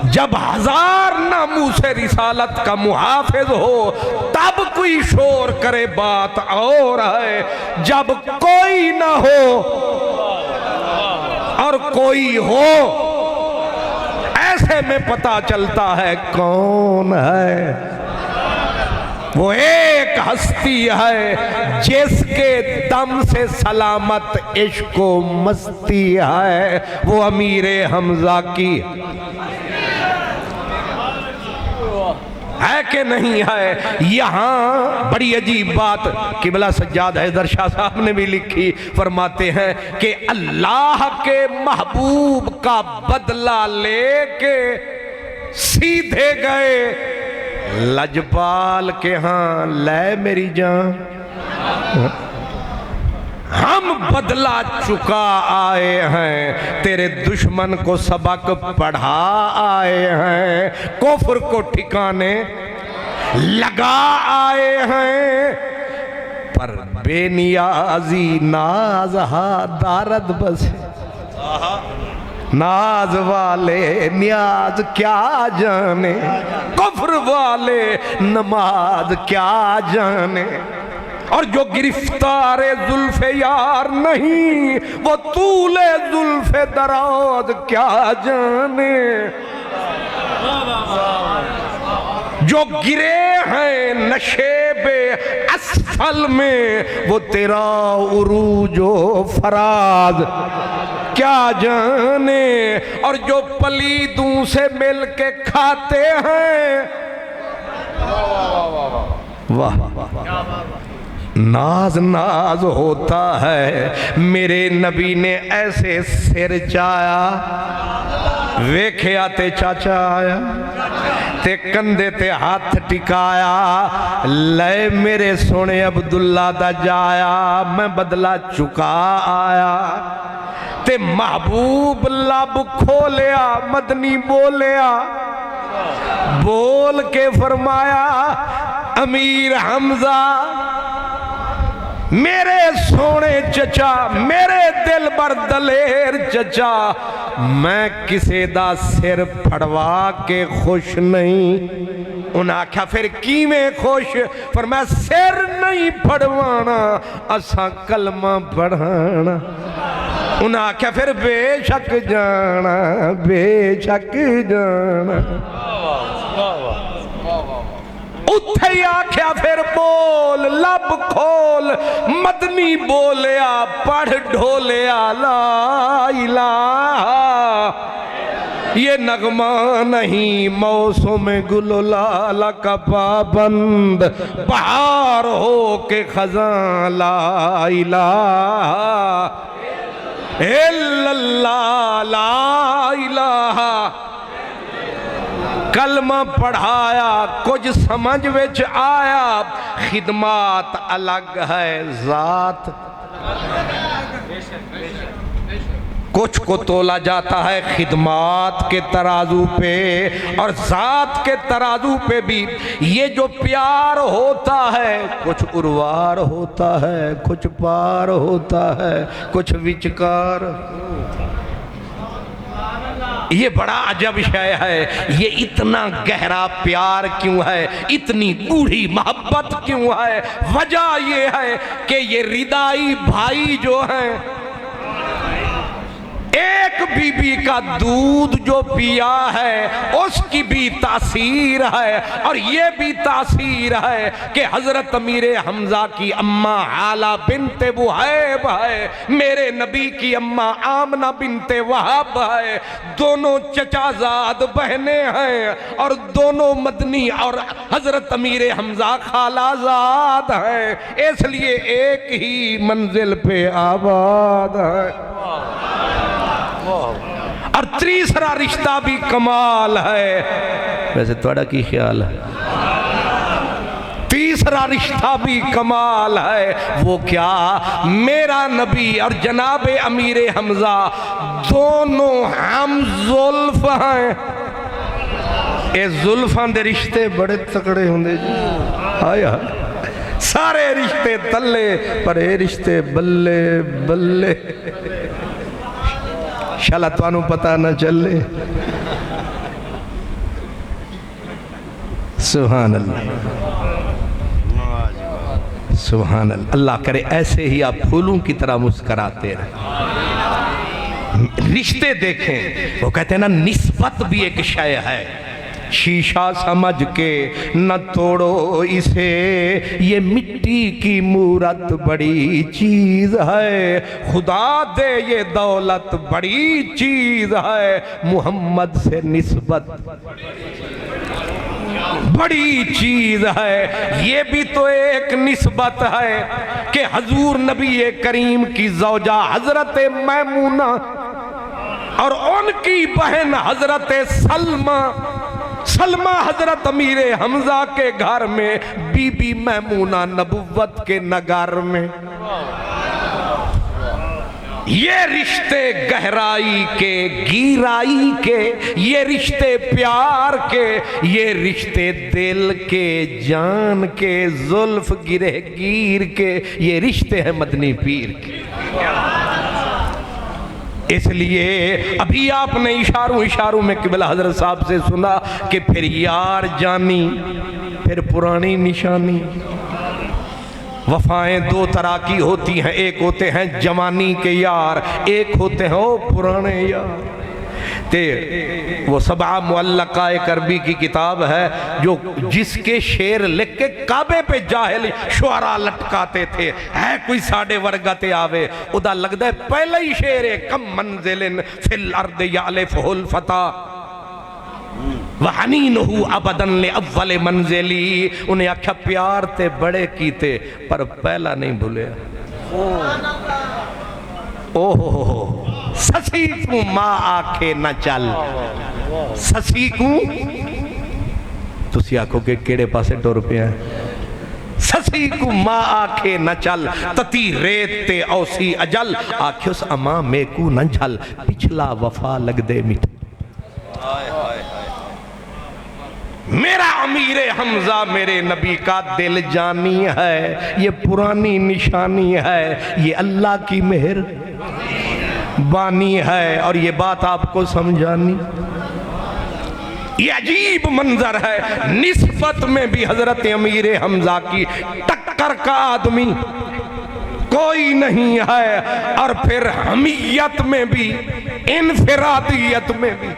जब 1000 नामूस रिसालत का मुहाफिज हो तब कोई शोर करे बात और है। जब कोई ना हो और कोई हो, ऐसे में पता चलता है कौन है। वो एक हस्ती है जिसके दम से सलामत इश्क व मस्ती है। वो अमीर हमजा की है कि नहीं है? यहाँ बड़ी अजीब बात किबला सज्जाद हैदर शाह साहब ने भी लिखी। फरमाते हैं कि अल्लाह के महबूब का बदला लेके सीधे गए लजपाल के यहाँ, ले मेरी जान हम बदला चुका आए हैं, तेरे दुश्मन को सबक पढ़ा आए हैं, कुफ्र को ठिकाने लगा आए हैं। पर बेनियाजी नाज दारद बसे, नाज वाले न्याज क्या जाने, कुफ्र वाले नमाज क्या जाने। और जो गिरफ्तारे जुल्फे यार नहीं, वो तूले जुल्फे दराज क्या जाने। जो गिरे हैं नशेबे असफल में, वो तेरा उरूजो फराज क्या जाने। और जो पलीदों से मिल के खाते हैं, वाह नाज नाज होता है। मेरे नबी ने ऐसे सिर चाया, वेख्या ते चाचा आया ते कंधे ते हाथ टिकाया, ले मेरे सोने अब्दुल्ला दा जाया, मैं बदला चुका आया। ते महबूब लब खोलिया, मदनी बोलिया, बोल के फरमाया अमीर हमजा मेरे सोने चचा, मेरे दिल बर दलेर चचा, मैं किसे दा सिर फड़वा के खुश नहीं। उन्हें आख्या फिर किवें खुश? पर मैं सिर नहीं फड़वाना, असा कलमा पढ़ाना। उन्हें आख्या फिर बेशक जाना, बेशक जाना। उत्थे ही आख्या फिर बोल, लब खोल, मदनी बोलिया, पढ़ ढोलिया ला इलाहा। ये नगमा नहीं मौसम गुललाला का पाबंद, बहार हो के खजां ला इलाहा इल्लल्लाह ला इलाहा। कलमा पढ़ाया, कुछ समझ विच आया, खिदमात अलग है जात। कुछ को तोला जाता है खिदमात के तराजू पे और जात के तराजू पे भी। ये जो प्यार होता है कुछ उर्वार होता है, कुछ पार होता है, कुछ विचकार। ये बड़ा अजब शय है। ये इतना गहरा प्यार क्यों है, इतनी गूढ़ी मोहब्बत क्यों है? वजह ये है कि ये रिदाई भाई जो हैं एक बीबी का दूध जो पिया है उसकी भी तासीर है। और ये भी तासीर है कि हजरत अमीर हमजा की अम्मा हाला बिनते वहाब है, मेरे नबी की अम्मा आमना बिनते वहाब है। दोनों चचाजाद बहनें हैं और दोनों मदनी और हजरत अमीर हमजा खालाजाद हैं, इसलिए एक ही मंजिल पे आबाद है। और तीसरा रिश्ता भी कमाल है। वैसे थोड़ा की ख्याल है? तीसरा रिश्ता भी कमाल है। वो क्या? मेरा नबी और जनाब अमीर हमजा दोनों हम जुल्फ हैं। ये जुल्फां दे रिश्ते बड़े तकड़े होंगे जी। हाय हाय, सारे रिश्ते तल्ले पर ये रिश्ते बल्ले बल्ले, शाला तुहानू पता ना चले। सुभान अल्लाह, सुभान अल्लाह। अल्लाह करे ऐसे ही आप फूलों की तरह मुस्कराते रहे। रिश्ते देखें, वो कहते हैं ना निस्बत भी एक शय है, शीशा समझ के न तोड़ो इसे, ये मिट्टी की मूरत बड़ी चीज है, खुदा दे ये दौलत बड़ी चीज है, मोहम्मद से निस्बत बड़ी चीज है। ये भी तो एक निस्बत है कि हजूर नबी करीम की ज़ौजा हजरत मैमूना और उनकी बहन हजरत सलमा, सलमा हजरत अमीर हमजा के घर में, बीबी मैमूना नबुव्वत के नगर में। ये रिश्ते गहराई के, गीराई के, ये रिश्ते प्यार के, ये रिश्ते दिल के, जान के, जुल्फ गिरे गिर के, ये रिश्ते हैं मदनी पीर के। इसलिए अभी आपने इशारों इशारों में किबला हजरत साहब से सुना कि फिर यार जानी, फिर पुरानी निशानी। वफाएं दो तरह की होती हैं, एक होते हैं जवानी के यार, एक होते हैं वो पुराने यार। ते वो सबआ मुअल्लका एक अरबी की किताब है जो जिसके शेर लिख के काबे पे जाहिल शुआरा लटकाते थे, है कोई साढ़े वर्गा ते आवे उदा लगदा है पहला ही शेर है, कम मंजिलिन फिल अर्द यालिफुल फता वहनीनहु अबदन ले अव्वल मंजिली। उन्हें आख्या प्यार ते बड़े कीते पर पहला नहीं भूले। ओहो ससी को मां आखे न चल, ससी को तुसी आखो के केड़े पासे टुर पिया। ससी को मां आखे न चल, तती रेत ते औसी अजल, आख्योस अमा मेकू न झल, पिछला वफा लग दे मिठ। मेरा अमीर हमजा मेरे नबी का दिल जानी है, ये पुरानी निशानी है, ये अल्लाह की मेहर बानी है और ये बात आपको समझानी। ये अजीब मंजर है, निस्बत में भी हजरत अमीर हमजा की टक्कर का आदमी कोई नहीं है, और फिर हमीयत में भी, इनफिरादियत में भी।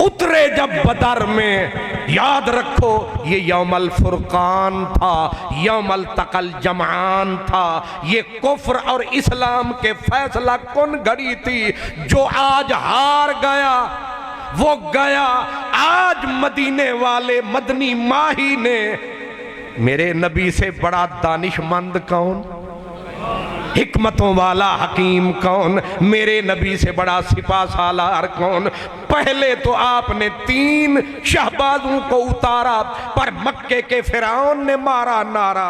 उतरे जब बदर में, याद रखो ये यौमल फुरकान था, यौमल तकल जमान था, ये कुफ्र और इस्लाम के फैसला कुन घड़ी थी। जो आज हार गया वो गया। आज मदीने वाले मदनी माही ने, मेरे नबी से बड़ा दानिशमंद कौन, हिकमतों वाला हकीम कौन, मेरे नबी से बड़ा सिपा सालार कौन। पहले तो आपने 3 शहबाजों को उतारा, पर मक्के के फिरौन ने मारा नारा।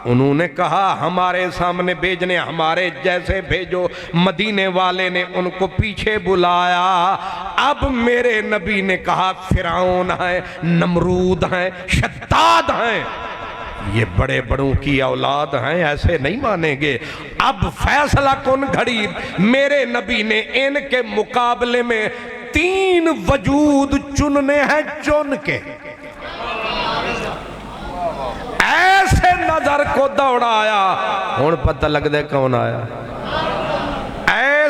उन्होंने कहा हमारे सामने भेजने हमारे जैसे भेजो, मदीने वाले ने उनको पीछे बुलाया। अब मेरे नबी ने कहा फिरौन है, नमरूद हैं, शद्दाद हैं, ये बड़े बड़ों की औलाद हैं, ऐसे नहीं मानेंगे। अब फैसला कौन घड़ी, मेरे नबी ने इनके मुकाबले में 3 वजूद चुनने हैं, चुन के ऐसे नजर को दौड़ाया। हुण पता लगता कौन आया,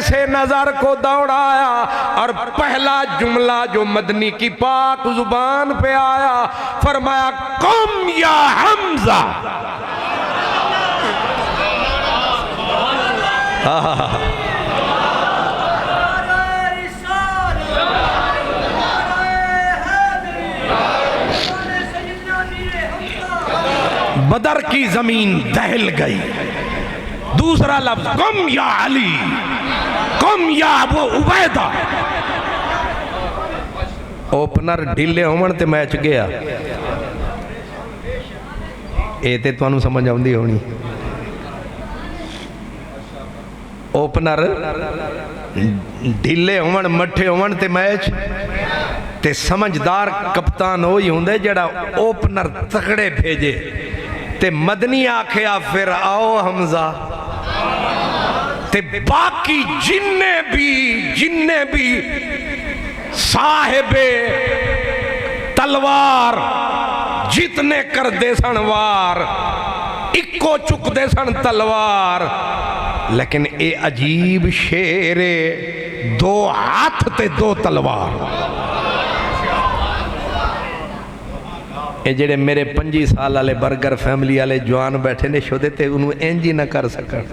से नजर को दौड़ाया और पहला जुमला जो मदनी की पाक जुबान पे आया, फरमाया कम या हमजा। बदर की जमीन दहल गई। दूसरा लफ्ज कम या अली, कम या अबू उबैदा। ओपनर ढीले होवन ते मैच गया। ये ते तुहानू समझ आउंदी होनी। ओपनर ढीले होवन मठे होवन ते मैच ते समझदार कप्तान वही हुंदे जेड़ा ओपनर तगड़े भेजे। ते मदनी आखिया फिर आओ हमजा। ते बाकी जिन्ने भी साहिबे तलवार जितने कर दे सन वार, इको चुकते सन तलवार। लेकिन ये अजीब शेरे, दो हाथ ते दो तलवार। ये जेड़े मेरे 25 साल वाले बर्गर फैमिली वाले जवान बैठे ने शोदे ते उन्होंने इंज ही ना कर सकन।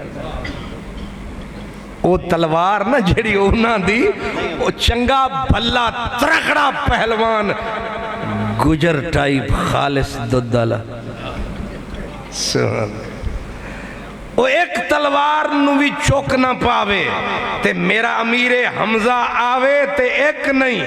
वो तलवार ना जेड़ी उन्हां दी, वो चंगा भला तगड़ा पहलवान गुजर टाइप खालिस दुध वाला। वो एक तलवार नू भी चुक ना पावे ते मेरा अमीरे हमजा आवे ते एक नहीं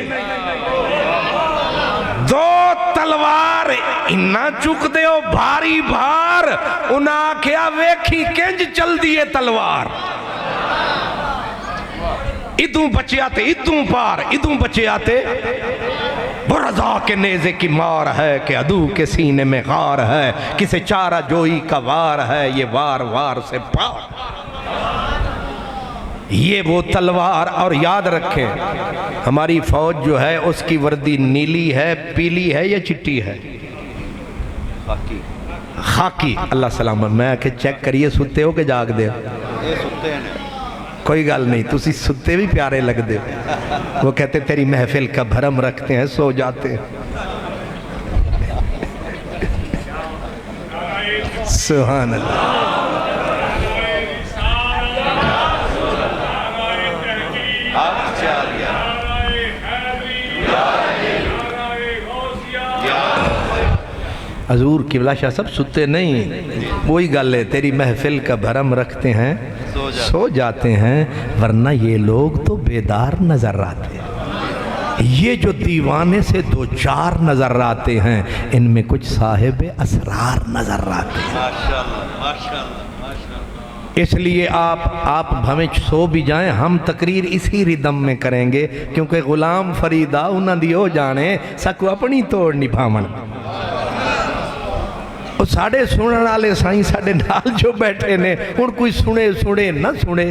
दो तलवार इन्ना चुकते हो भारी भार। उन्हें आख्या वेखी किंज चलदी है तलवार। इदू बचे आते इदू पार, इदू बचे आते। बुरजा के नेज़े की मार है कि अदू के सीने में गार है, किसे चारा जोई का वार है, ये वार वार से पार। ये वो तलवार। और याद रखें हमारी फौज जो है उसकी वर्दी नीली है, पीली है या चिट्टी है? खाकी। खाकी। अल्लाह सलामत। मैं आके चेक करिए सुते हो कि जाग दे? सुते हैं। कोई गल नहीं, तुसी सुते भी प्यारे लगते हो। वो कहते तेरी महफिल का भरम रखते हैं, सो जाते हैं। सुभान अल्लाह। हजूर किबला शाह सब सुते नहीं। वही गल है, तेरी महफिल का भरम रखते हैं, सो जाते हैं, वरना ये लोग तो बेदार नजर आते हैं। ये जो दीवाने से दो चार नजर आते हैं, इनमें कुछ साहिब असरार नजर आते हैं। इसलिए आप हमें सो भी जाएं, हम तकरीर इसी रिदम में करेंगे, क्योंकि गुलाम फरीदा उन्होंने दी हो जाने सकू अपनी तोड़ निभावन। साढ़े सुनने वाले साईं साढ़े नाल जो बैठे ने, हुण कोई सुने सुने ना सुने।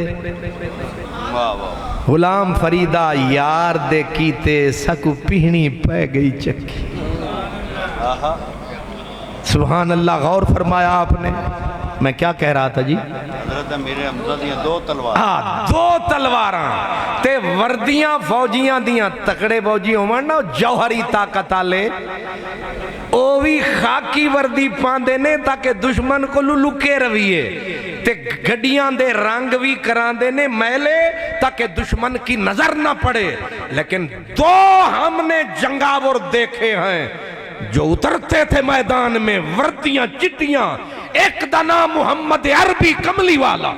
गुलाम फरीदा यार दे कीते सकू पीहनी पै गई चक्की। सुभान अल्लाह। गौर फरमाया आपने। मैं क्या कह रहा था जी? मेरे हमजा दियां दो तलवार। हाँ, दो तलवारां ते वर्दियां फौजियां दियां तकड़े फौजी होवन ना, जौहरी ताकत आले, ओ भी खाकी वर्दी पांदे ने ताकि दुश्मन को लुके रविए। ते गड्डियां दे रंग भी करांदे ने मैले ताकि दुश्मन की नजर ना पड़े। लेकिन दो हमने जंगावर देखे हैं जो उतरते थे मैदान में, वर्दियां चिट्टियां। एक दा नाम मोहम्मद अरबी कमली वाला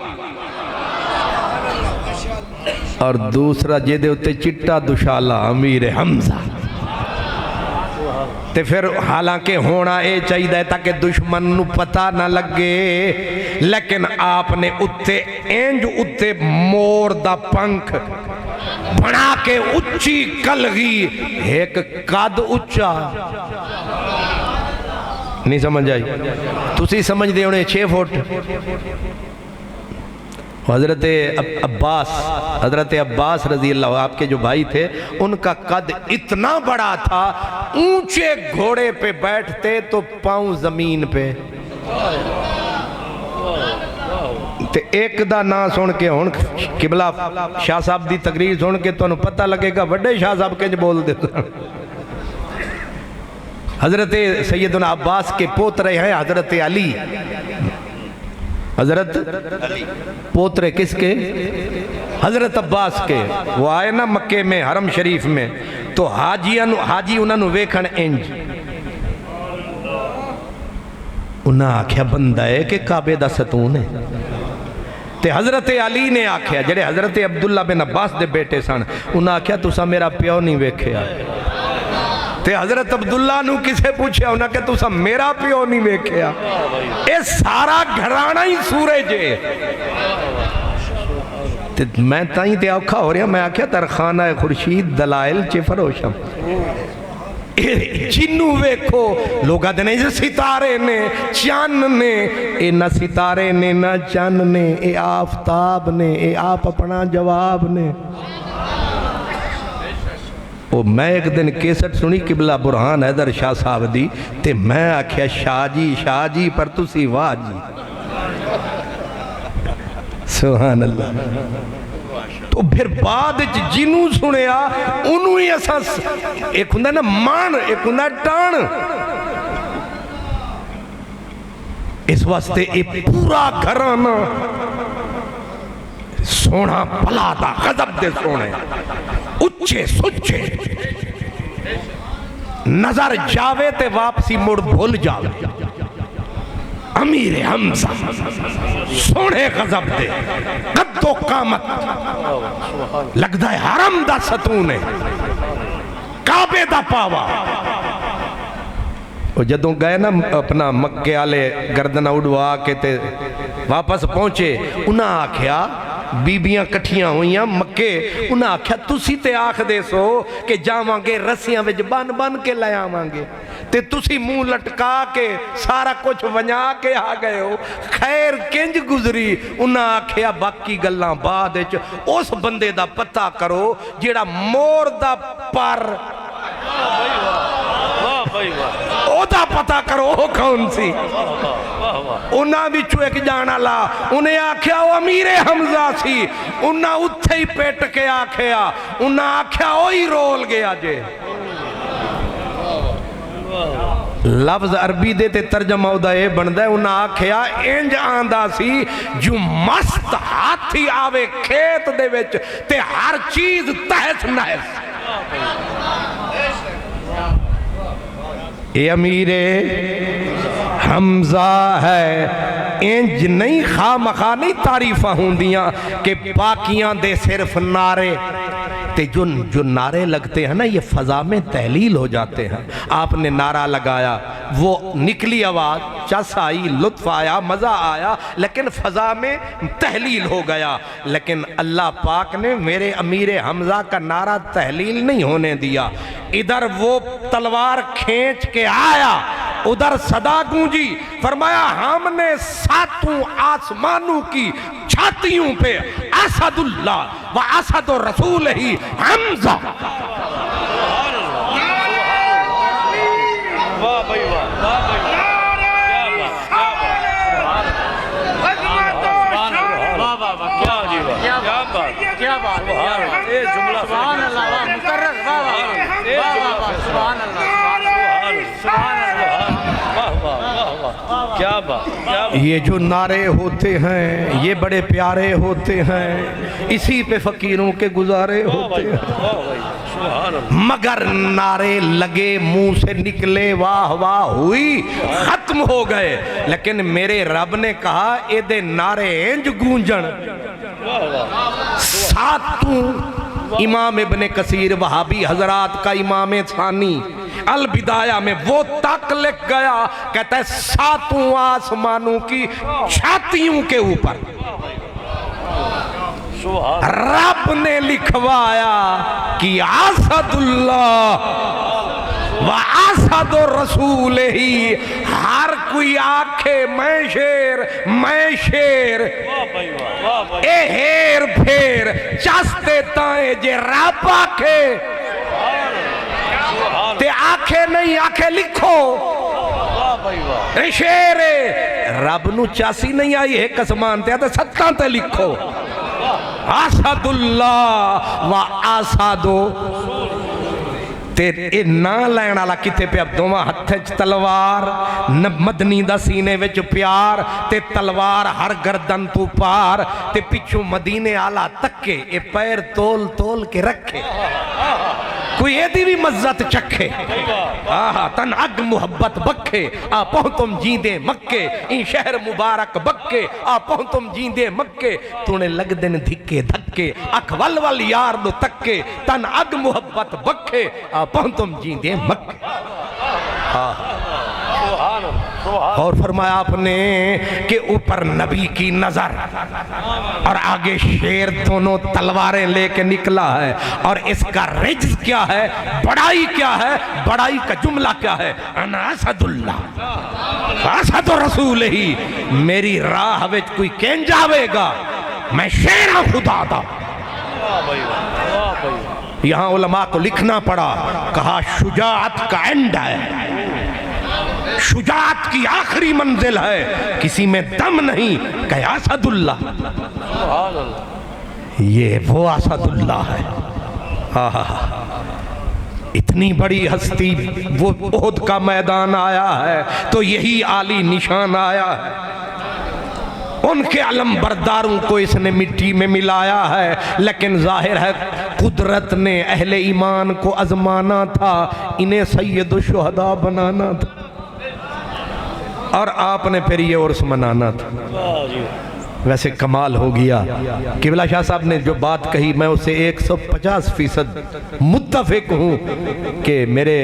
और दूसरा जेदे उत्ते चिट्टा दुशाला अमीर हमजा। ते फिर हालांकि होना ये चाहिए ताकि दुश्मन नू पता ना लगे, लेकिन आपने उत्ते इंज उत्ते मोर दा पंख बना के उच्ची कलगी, एक कद उच्चा। नहीं समझ आई? तुसी समझदे होने 6 फुट। हजरत अब्बास रजी अल्लाह, आपके जो भाई थे, उनका कद इतना बड़ा था, ऊंचे घोड़े पे बैठते तो पांव जमीन पे। ते एक दा नाम सुन के हुण किबला शाह साहब दी तकरीर सुन के तुहानूं पता लगेगा वड्डे शाह साहब किंज बोलदे सन। हजरत सैयदना अब्बास के पोतरे हैं हजरत अली। हजरत पोतरे किसके? हजरत अब्बास के। वो आए ना मक्के में हरम शरीफ में, तो हाजी उन्होंने वेखण इंज उन्हें आख्या बंदा है कि काबे दा सतून है। ते हजरत अली ने आख्या, जेडे हजरत अब्दुल्ला बिन अब्बास दे बेटे सन, उन्हें आख्या तुसा मेरा प्यो नहीं वेख्या। ते हजरत अब्दुल्ला नू किसे पूछया, उन्हें कहा तुसा मेरा प्यो नहीं वेख्या। ये सारा घराना ही सूरज है। ते मैं ताई ते औखा हो रहा, मैं आख्या तरखाना है खुर्शीद दलाइल च फरोशम। जिन्नू वेखो लोग आते ने सितारे ने चन्न ने, ए ना सितारे ने ना चन्न ने, ए आफताब ने, ए आप अपना जवाब ने। ओ मैं एक दिन केसट सुनी किबला बुरहान हैदर शाह साहब दी, ते मैं आख्या शाह जी पर तुसी वाह जी, सुभान अल्लाह। तो फिर बाद जिनू सुनिया उन्होंने ही असा, एक हुंदा ना मान, एक हुंदा टाण। इस वास्ते ये पूरा घराना सोना भला दा गजब दे सोने, उच्चे सुच्चे, नजर जावे ते वापसी मुड़ भूल जावे। अमीर हमजा सोने गजब दे कद्दो कामत, लगता है हरम दा सतून है, काबे दा पावा। वो जदों गए ना अपना मक्के वाले गर्दन उड़वा के ते वापस पहुंचे, उन्हें आख्या बीबियां कट्ठियां हुईयां मक्के, उन्हें आख्या तुसी ते आखदे सो कि जावांगे रस्सियां विच बन बन के ले आवांगे, ते तुसी मुंह लटका के सारा कुछ वंजा के आ गए हो, खैर किंज गुजरी? उन्हें आख्या बाकी गल्लां बाद विच, उस बंदे दा पता करो जेड़ा मोर दा पर ओदा पता करो वो कौन सी। उन्हां विचों एक जाना ला, उन्हें आख्या वो अमीरे हमजा सी, उन्हां उत्थे ही पेट के आख्या, उन्हां आख्या वो ही रोल गया जे। लफ्ज अरबी दे ते तर्जमा उदा ये बनदा है, उन्हां आख्या इंज आंदा सी जो मस्त हाथी आवे खेत दे विच ते हर चीज तहस नहस। ये अमीरे हमजा है। इंज नहीं खा मखा नहीं तारीफा होंदियां कि पाकियां दे सिर्फ नारे, ते जो नारे लगते हैं ना ये फ़ज़ा में तहलील हो जाते हैं। आपने नारा लगाया, वो निकली आवाज़, चस आई, लुत्फ़ आया, मज़ा आया, लेकिन फ़ज़ा में तहलील हो गया। लेकिन अल्लाह पाक ने मेरे अमीर हमज़ा का नारा तहलील नहीं होने दिया। इधर वो तलवार खींच के आया, उधर सदा गूंजी, फरमाया हमने सातों आसमानों की छातियों पे असदुल्लाह व असद रसूल ही हमजा। वाह भाई वाह, क्या बात, ये जुमला सुभान अल्लाह, वाह मुकर्रर, वाह वाह वाह वाह, सुभान अल्लाह, सुभान अल्लाह, वाह वाह वाह, क्या बात। ये जो नारे होते हैं ये बड़े प्यारे होते हैं, इसी पे फकीरों के गुजारे होते हैं। मगर नारे लगे मुंह से निकले, वाह वाह हुई, खत्म हो गए। लेकिन मेरे रब ने कहा एदे नारे इंज गूंजन। सातों इमाम इब्ने कसीर वहाबी हजरात का इमाम सानी अल बिदाया में वो तक लिख गया, कहता है सातों आसमानों की छातियों के ऊपर रब ने लिखवाया कि असदुल्लाह व असद रसूल ही। हर कोई आखे मैं शेर, ए हेर फेर चस्ते ताए जे रब आखे ते आखे नहीं, आखे लिखो शेरे रब नू चासी नहीं आई एक असमान ते सत्तां ते लिखो आसादुल्ला व आसादो ते ए ना लैण वाला किथे पे दोवां हत्थ च तलवार न मदनी दा सीने विच प्यार ते तलवार हर गर्दन तू पार ते पिछू मदीने आला तक्के ए पैर तोल तोल के रखे कोई एदी भी मज्जत चखे आहा तन अग मुहब्बत बखे आ पहुं तुम जींदे मक्के इन शहर मुबारक बक्के आ पहुं तुम जींदे मक्के तूने लग दिन धिक्के धक्के अख वल वल यार नु तक्के तन अग मुहब्बत बखे आ पहुं तुम जींदे मक्के। और फरमाया आपने कि ऊपर नबी की नजर और आगे शेर दोनों तलवारें लेके निकला है और इसका रिज्क क्या है, बड़ाई क्या है, बड़ाई का जुमला क्या है, अना असदुल्लाह असद रसूल ही मेरी राह विच कोई कहन जावेगा मैं शेर हूं खुदा दा। यहां उलमा को लिखना पड़ा, कहा शुजाअत का एंड है, शुजाअत की आखिरी मंजिल है, किसी में दम नहीं, कहा असदुल्लाह ये वो असदुल्लाह है। इतनी बड़ी हस्ती वो ओहद का मैदान आया है तो यही आली निशान आया है। उनके अलम बरदारों को इसने मिट्टी में मिलाया है, लेकिन जाहिर है कुदरत ने अहले ईमान को आजमाना था, इन्हें सैयद शुहदा बनाना था और आपने फिर ये उर्स मनाना था। वैसे कमाल हो गया। किबला शाह साहब ने जो बात कही मैं उससे 150% मुत्तफिक हूँ कि मेरे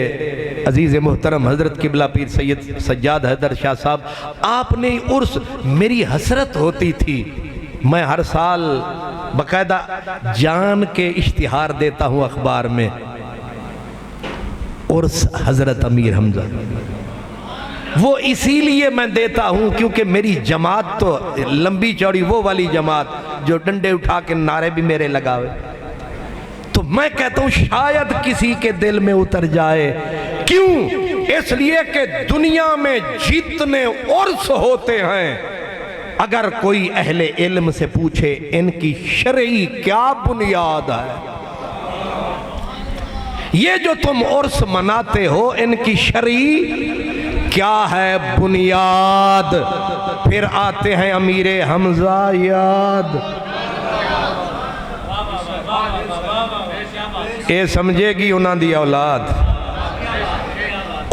अजीज़ मोहतरम हज़रत किबला पीर सैयद सज्जाद हैदर शाह साहब, आपने उर्स मेरी हसरत होती थी। मैं हर साल बाकायदा जान के इश्तिहार देता हूँ अखबार में, उर्स हज़रत अमीर हमजा। वो इसीलिए मैं देता हूं क्योंकि मेरी जमात तो लंबी चौड़ी वो वाली जमात जो डंडे उठा के नारे भी मेरे लगावे, तो मैं कहता हूं शायद किसी के दिल में उतर जाए। क्यों? इसलिए कि दुनिया में जितने उर्स होते हैं, अगर कोई अहले इल्म से पूछे इनकी शरई क्या बुनियाद है, ये जो तुम उर्स मनाते हो इनकी शरई क्या है बुनियाद, फिर आते हैं अमीरे हमजा याद। ये समझेगी उन्हां दी औलाद।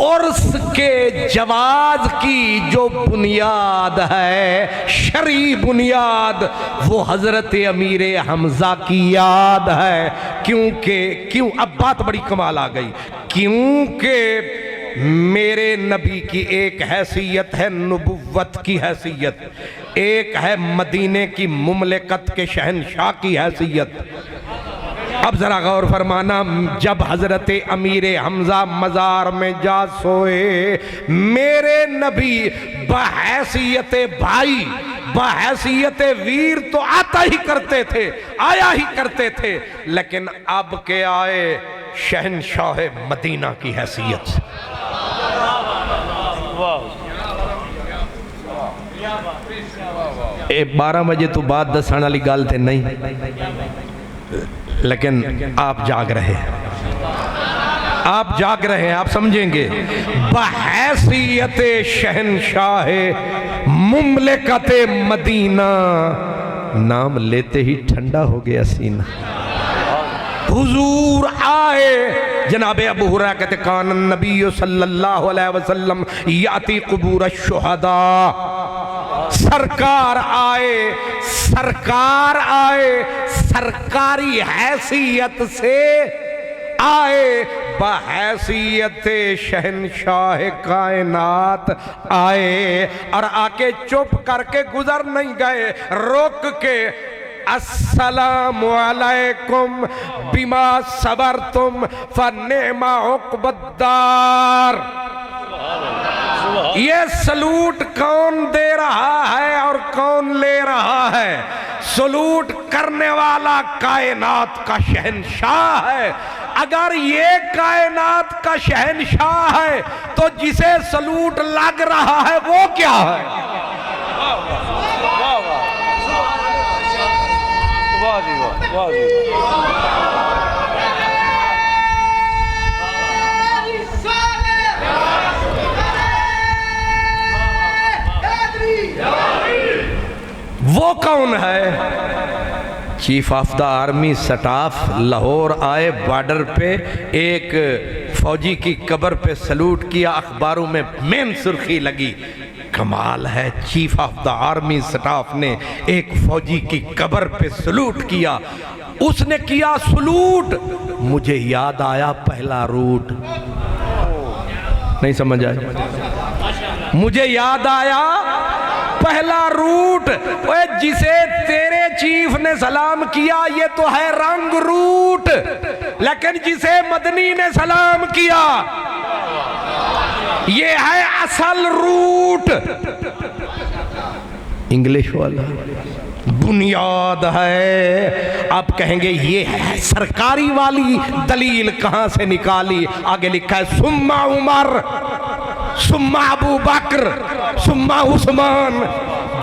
उर्स के जवाज की जो बुनियाद है, शरई बुनियाद, वो हजरत अमीरे हमजा की याद है। क्यों अब बात बड़ी कमाल आ गई, क्योंकि मेरे नबी की एक हैसियत है नबुव्वत की हैसियत, एक है मदीने की मुमलिकत के शहनशाह की हैसियत। अब जरा गौर फरमाना, जब हजरत अमीर हमजा मजार में जा सोए, मेरे नबी बहैसियत भाई बहैसियत वीर तो आता ही करते थे, आया ही करते थे, लेकिन अब के आए शहनशाह मदीना की हैसियत से। 12 बजे तो बाद दसण वाली गल तो नहीं, लेकिन आप जाग रहे हैं, आप जाग रहे हैं, आप समझेंगे। बहैसियत शहनशाह मुमलिकत मदीना, नाम लेते ही ठंडा हो गया सीना। हुजूर आए, जनाबे अबू हुरैरा कहते कान नबी सल्लल्लाहु अलैहि वसल्लम याती कुबूर शुहदा, सरकार आए, सरकार आए, सरकारी हैसियत से आए, बहैसियत शहनशाह कायनात आए, और आके चुप करके गुजर नहीं गए, रोक के अस्सलामु अलैकुम बिमा सबरतुम फन्निमा उक़बद्दार। ये सलूट कौन दे रहा है और कौन ले रहा है? सलूट करने वाला कायनात का शहनशाह है, अगर ये कायनात का शहंशाह है तो जिसे सलूट लग रहा है वो क्या है? वाह जी वाह, वाह जी वाह। वो कौन है? Chief of the army staff Lahore आए, बॉर्डर पे एक फौजी की कब्र पे सलूट किया, अखबारों में मेन सुर्खी लगी। कमाल है, chief of the army staff ने एक फौजी की कब्र पे सलूट किया। उसने किया सलूट, मुझे याद आया पहला रूट। नहीं समझ आया? मुझे याद आया पहला रूट। ओए जिसे तेरे चीफ ने सलाम किया ये तो है रंग रूट, लेकिन जिसे मदनी ने सलाम किया ये है असल रूट। इंग्लिश वाला बुनियाद है। आप कहेंगे ये है सरकारी वाली दलील कहां से निकाली? आगे लिखा है सुम्मा उमर, सुम्मा अबू बकर, सुम्मा उस्मान।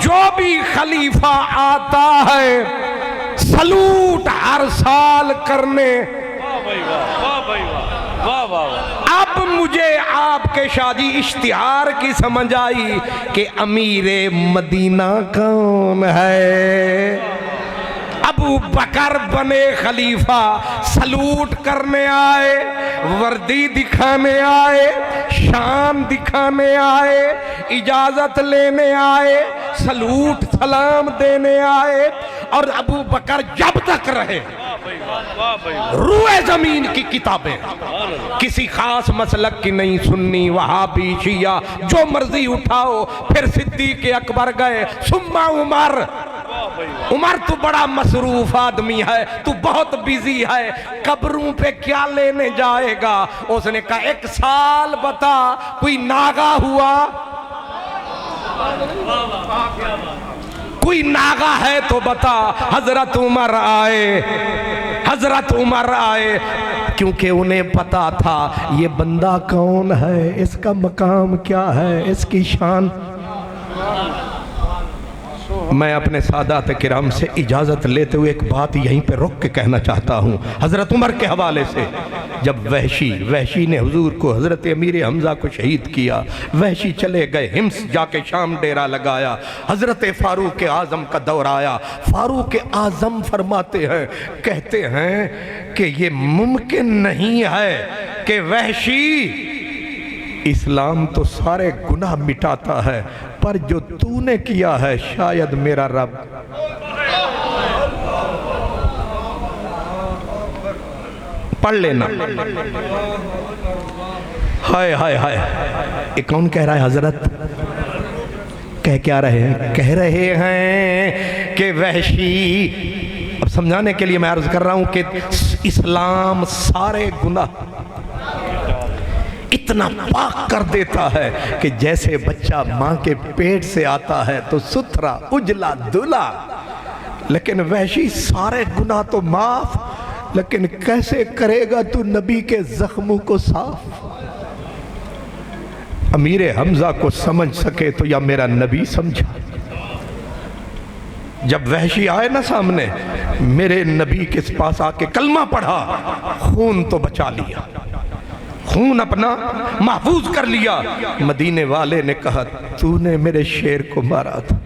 जो भी खलीफा आता है सलूट हर साल करने। अब मुझे आपके शादी इश्तिहार की समझ आई कि अमीरे मदीना कौन है। अबू बकर बने खलीफा, सलूट करने आए, वर्दी दिखाने आए, शान दिखाने आए, इजाजत लेने आए, सलूट सलाम देने आए। और अबू बकर जब तक रहे रूए जमीन की किताबें, किसी खास मसलक की नहीं, सुन्नी वहाबी शिया जो मर्जी उठाओ। फिर सिद्दीक अकबर गए, सुम्मा उमर। उमर तू बड़ा मसरूफ आदमी है, तू बहुत बिजी है, कब्रों पे क्या लेने जाएगा? उसने कहा 1 साल बता कोई नागा हुआ? कोई नागा है तो बता। हजरत उमर आए, हजरत उमर आए, क्योंकि उन्हें पता था ये बंदा कौन है, इसका मकाम क्या है, इसकी शान। मैं अपने सादात किराम से इजाज़त लेते हुए एक बात यहीं पे रुक के कहना चाहता हूँ हज़रत उमर के हवाले से। जब वहशी ने हुजूर को, हज़रत अमीर हमज़ा को शहीद किया, वहशी चले गए हिम्स, जाके शाम डेरा लगाया। हज़रत फ़ारूक आज़म का दौर आया। फ़ारूक आज़म फरमाते हैं, कहते हैं कि ये मुमकिन नहीं है कि वहशी, इस्लाम तो सारे गुनाह मिटाता है, पर जो तूने किया है शायद मेरा रब। पढ़ लेना। हाय हाय हाय, ये कौन कह रहा है? हजरत कह क्या रहे हैं? कह रहे हैं कि वहशी, अब समझाने के लिए मैं अर्ज कर रहा हूं कि इस्लाम सारे गुनाह इतना पाक कर देता है कि जैसे बच्चा मां के पेट से आता है तो सुथरा उजला धुला, लेकिन वहशी सारे गुनाह तो माफ, लेकिन कैसे करेगा तू नबी के जख्मों को साफ? अमीर हमजा को समझ सके तो या मेरा नबी समझा। जब वहशी आए ना सामने, मेरे नबी के पास आके कलमा पढ़ा, खून तो बचा लिया, खून अपना महफूज कर लिया। मदीने वाले ने कहा तूने मेरे शेर को मारा था।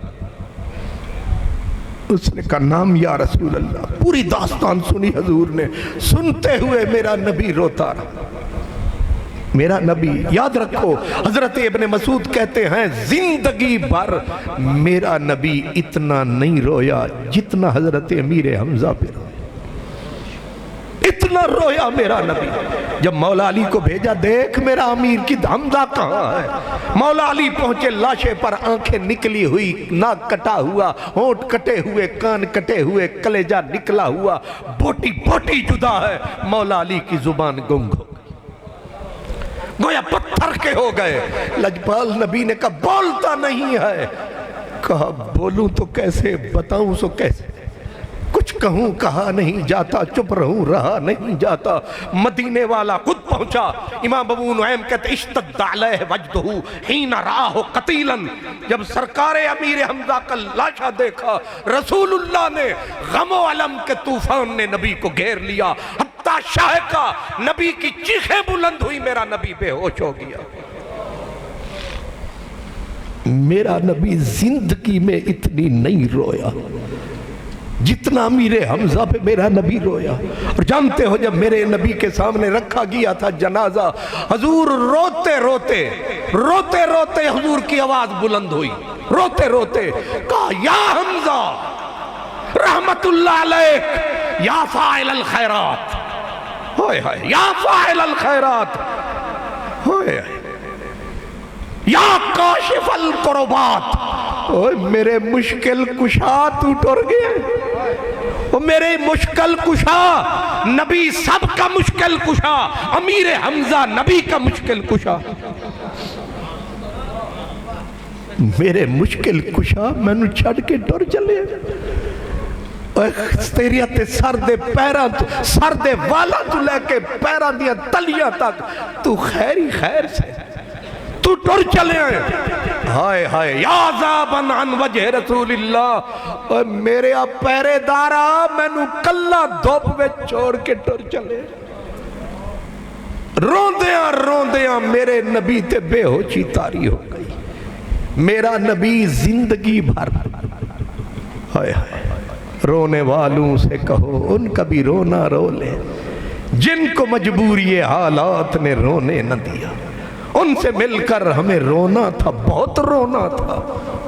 उसने कहा नाम या रसूल अल्लाह। पूरी दास्तान सुनी हजूर ने। सुनते हुए मेरा नबी रोता रहा। मेरा नबी, याद रखो, हजरत इब्ने मसूद कहते हैं जिंदगी भर मेरा नबी इतना नहीं रोया जितना हजरत अमीर हमजा पे रोया। इतना रोया मेरा नबी। जब मौला अली को भेजा, देख मेरा अमीर की हमजा कहाँ है। मौला अली पहुंचे, लाशे पर आंखें निकली हुई, नाक कटा हुआ, होंठ कटे हुए, कान कटे हुए, कलेजा निकला हुआ, बोटी बोटी जुदा है। मौला अली की जुबान गुंग हो गई, गोया पत्थर के हो गए। लजपाल नबी ने कहा बोलता नहीं है। कहा बोलूं तो कैसे, बताऊं सो कैसे? कुछ कुछ कहूँ कहा नहीं जाता, चुप रहूँ रहा नहीं जाता। मदीने वाला खुद पहुंचा। इमाम अबू नुऐम कहते इश्तद्द अलैहि वजदहु हीना राहो कतीलन, जब सरकार अमीर हमजा का लाशा देखा, रसूलुल्लाह ने गमो अलम के तूफान ने नबी को घेर लिया। हत्ता शाह का नबी की चीखें बुलंद हुई, मेरा नबी बेहोश हो गया। मेरा नबी जिंदगी में इतनी नहीं रोया जितना अमीर हमजा पे मेरा नबी रोया। और जानते हो जब मेरे नबी के सामने रखा गया था जनाजा, हुजूर रोते रोते रोते रोते हुजूर की आवाज बुलंद हुई, रोते रोते कहा या हमजा रहमतुल्लाह अलैक या फाइल अल खैरात, होए हाय या फाइल अल खैरात, होए या काशिफ अल कुरबात। ओए मेरे मुश्किल कुशा तू टुर गया, ओ मेरे मुश्किल कुशा, नबी सब का मुश्किल कुशा, अमीर हमजा नबी का मुश्किल कुशा। मेरे मुश्किल कुशा मैनू छड़ के टुर चले। तेरिया ते सर दे पैरां तो, सर दे वाला तू लेके पैरां दिया तलियां तक तू खैर ही खैर से तू टुर चले। हाय हाय याज़ाबन अन वजह रसूलिल्लाह, और मेरे आ पहरेदारा मैनू कल्ला धुप विच छोड़ के टुर चले। रोंदियां रोंदियां मेरे नबी ते बेहोशी तारी हो गई। मेरा नबी जिंदगी भर, हाय हाय रोने वालों से कहो उनका भी रोना रो ले, जिनको मजबूरी हालात ने रोने न दिया, उनसे मिलकर हमें रोना था, बहुत रोना था,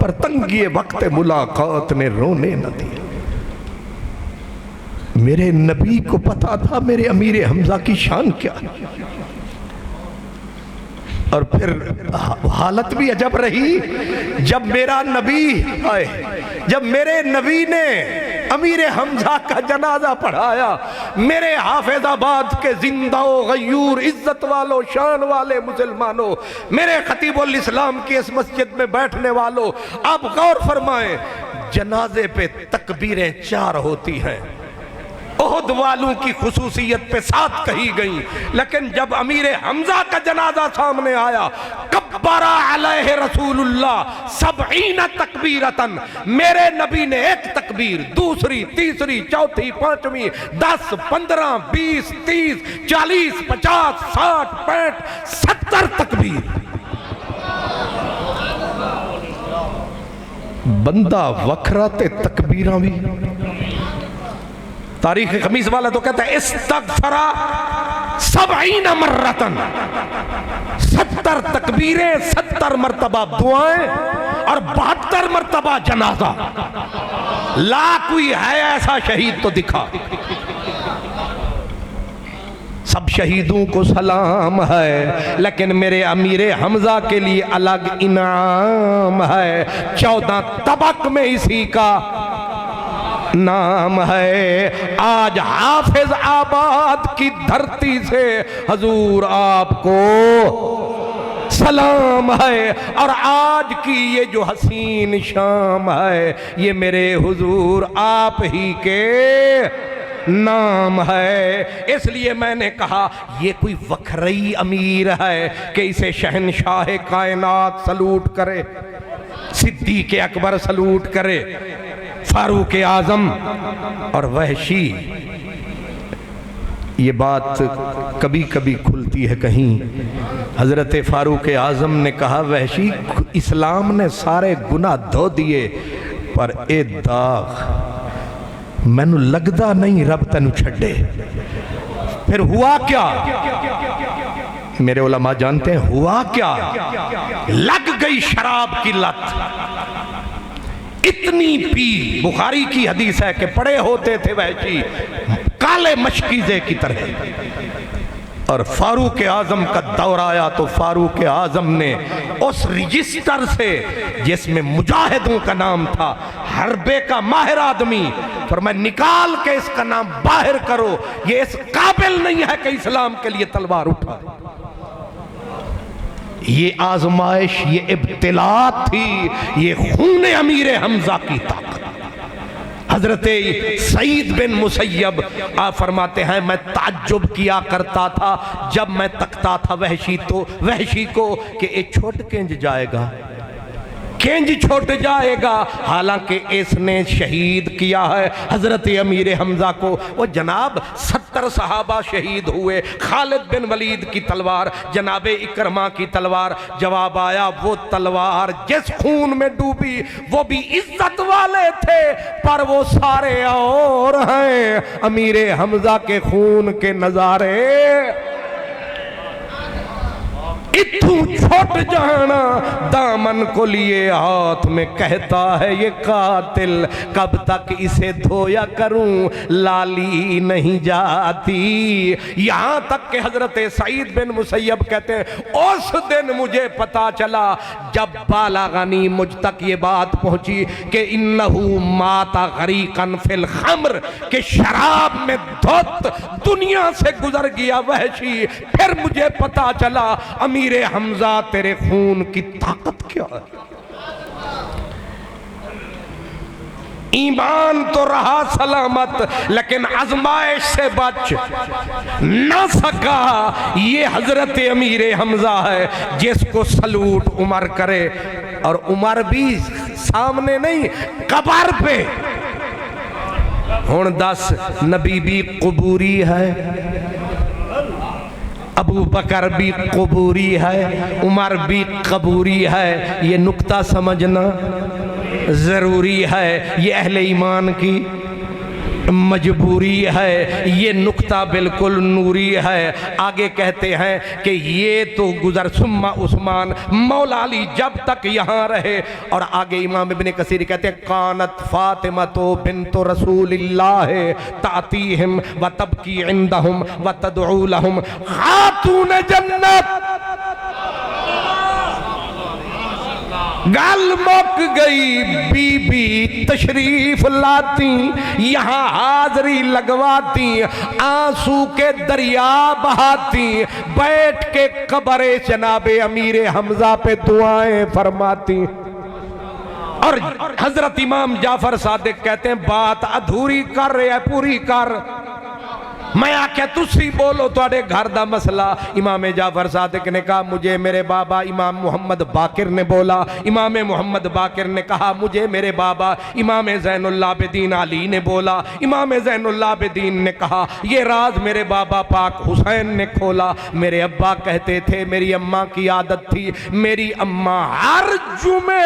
पर तंगी वक्त मुलाकात ने रोने न दिया। मेरे नबी को पता था मेरे अमीर हमजा की शान क्या है। और फिर हालत भी अजब रही, जब मेरा नबी आए, जब मेरे नबी ने अमीर हमजा का जनाजा पढ़ाया, मेरे हाफिजाबाद के जिंदाओ गयूर इज्जत वालों शान वाले मुसलमानों, मेरे खतीबुल इस्लाम की इस मस्जिद में बैठने वालों, आप गौर फरमाएं, जनाजे पे तकबीरें 4 होती हैं। ओहद वालों की खुसूसियत पे 7 कही गई, लेकिन जब अमीर हमजा का जनाजा सामने आया, कब्बरा अलैहि रसूलुल्लाह 70 तकबीरतन, मेरे नबी ने 1 तकबीर, दूसरी, तीसरी, चौथी, पांचवी, 10, 15, 20, 30, 40, 50, 60, 65, 70 तकबीर। बंदा वखरा ते तकबीरां भी। तारीख खमीस वाला तो कहता है इस्तगफरा 70 मर्रतन, 70 तकबीरें, 70 मर्तबा दुआएं और 72 मर्तबा जनाजा। ला कोई है ऐसा शहीद तो दिखा। सब शहीदों को सलाम है, लेकिन मेरे अमीर हमजा के लिए अलग इनाम है। 14 तबक में इसी का नाम है। आज हाफिज आबाद की धरती से हजूर आपको सलाम है, और आज की ये जो हसीन शाम है, ये मेरे हुजूर आप ही के नाम है। इसलिए मैंने कहा ये कोई वखरई अमीर है कि इसे शहनशाह कायनात सलूट करे, सिद्दीक़ अकबर सलूट करे, फारूक आजम और वहशी। ये बात कभी कभी खुलती है कहीं। हजरत फारूक आजम ने कहा वहशी इस्लाम ने सारे गुनाह धो दिए, पर ए दाग मैनू लगदा नहीं रब तेनू छड्डे। फिर हुआ क्या? मेरे उलमा जानते हैं हुआ क्या। लग गई शराब की लत, इतनी पी। बुखारी की हदीस है कि पड़े होते थे वहशी काले मशकीजे की तरह। और फारूक आजम का दौर आया तो फारूक आजम ने उस रजिस्टर से जिसमें मुजाहिदों का नाम था, हरबे का माहिर आदमी, पर मैं निकाल के इसका नाम बाहर करो, ये इस काबिल नहीं है कि इस्लाम के लिए तलवार उठा। ये आजमाइश, ये इब्तिला थी, ये खून अमीर हमजा की ताकत। हजरत सईद बिन मुसैयब आप फरमाते हैं मैं ताज्जुब किया करता था जब मैं तकता था वहशी को कि ये छुट किंज जाएगा, किंज छुट जाएगा, हालांकि इसने शहीद किया है हजरत अमीर हमजा को। वो जनाब 70 सहाबा शहीद हुए, खालिद बिन वलीद की तलवार, जनाब इकरमा की तलवार। जवाब आया वो तलवार जिस खून में डूबी वो भी इज्जत वाले थे, पर वो सारे और हैं अमीर हमजा के खून के नजारे। इत्थू छोट जाना दामन को लिए हाथ में, कहता है ये कातिल कब तक इसे धोया करूं, लाली नहीं जाती। यहां तक कि हजरत सईद बिन मुसैयब कहते हैं उस दिन मुझे पता चला जब बालागानी मुझ तक ये बात पहुंची कि इन्नहु माता गरीकन फिल खम्र, के शराब में धुत दुनिया से गुजर गया वहशी। फिर मुझे पता चला अमीर हमजा तेरे खून की ताकत क्या है। ईमान तो रहा सलामत लेकिन आजमाइश से बच ना सका। ये हजरत अमीर हमजा है जिसको सलूट उमर करे, और उमर भी सामने नहीं कबर पे। हुण दस नबी भी कबूरी है, अबू बकर भी कबूरी है, उमर भी कबूरी है। ये नुक्ता समझना ज़रूरी है, ये अहले ईमान की मजबूरी है, ये नुक्ता बिल्कुल नूरी है। आगे कहते हैं कि ये तो गुजर सुम्मा उस्मान, मौला अली जब तक यहाँ रहे। और आगे इमाम इब्ने कसीर कहते हैं कानत फातिमा तो बिन्तो रसूलिल्लाह तातीहिम व तबकी इंदहुम व तदउ लहुम खातून जन्नत। गल मुक गई, बीबी तशरीफ लाती, यहाँ हाजरी लगवाती, आंसू के दरिया बहाती, बैठ के कब्रे जनाबे अमीर हमजा पे दुआएं फरमाती। और हजरत इमाम जाफर सादिक कहते हैं बात अधूरी कर रहे हैं, पूरी कर। मैं आख्या तुसी बोलो तुहाडे घर दा मसला। इमाम जाफर सादिक ने कहा मुझे मेरे बाबा इमाम मोहम्मद बाकिर ने बोला। इमाम मोहम्मद बाकिर ने कहा मुझे मेरे बाबा इमाम ज़ैनुल आबिदीन अली ने बोला। इमाम ज़ैनुल आबिदीन ने कहा ये राज मेरे बाबा पाक हुसैन ने खोला। मेरे अब्बा कहते थे, मेरी अम्मा की आदत थी, मेरी अम्मा हर जुमे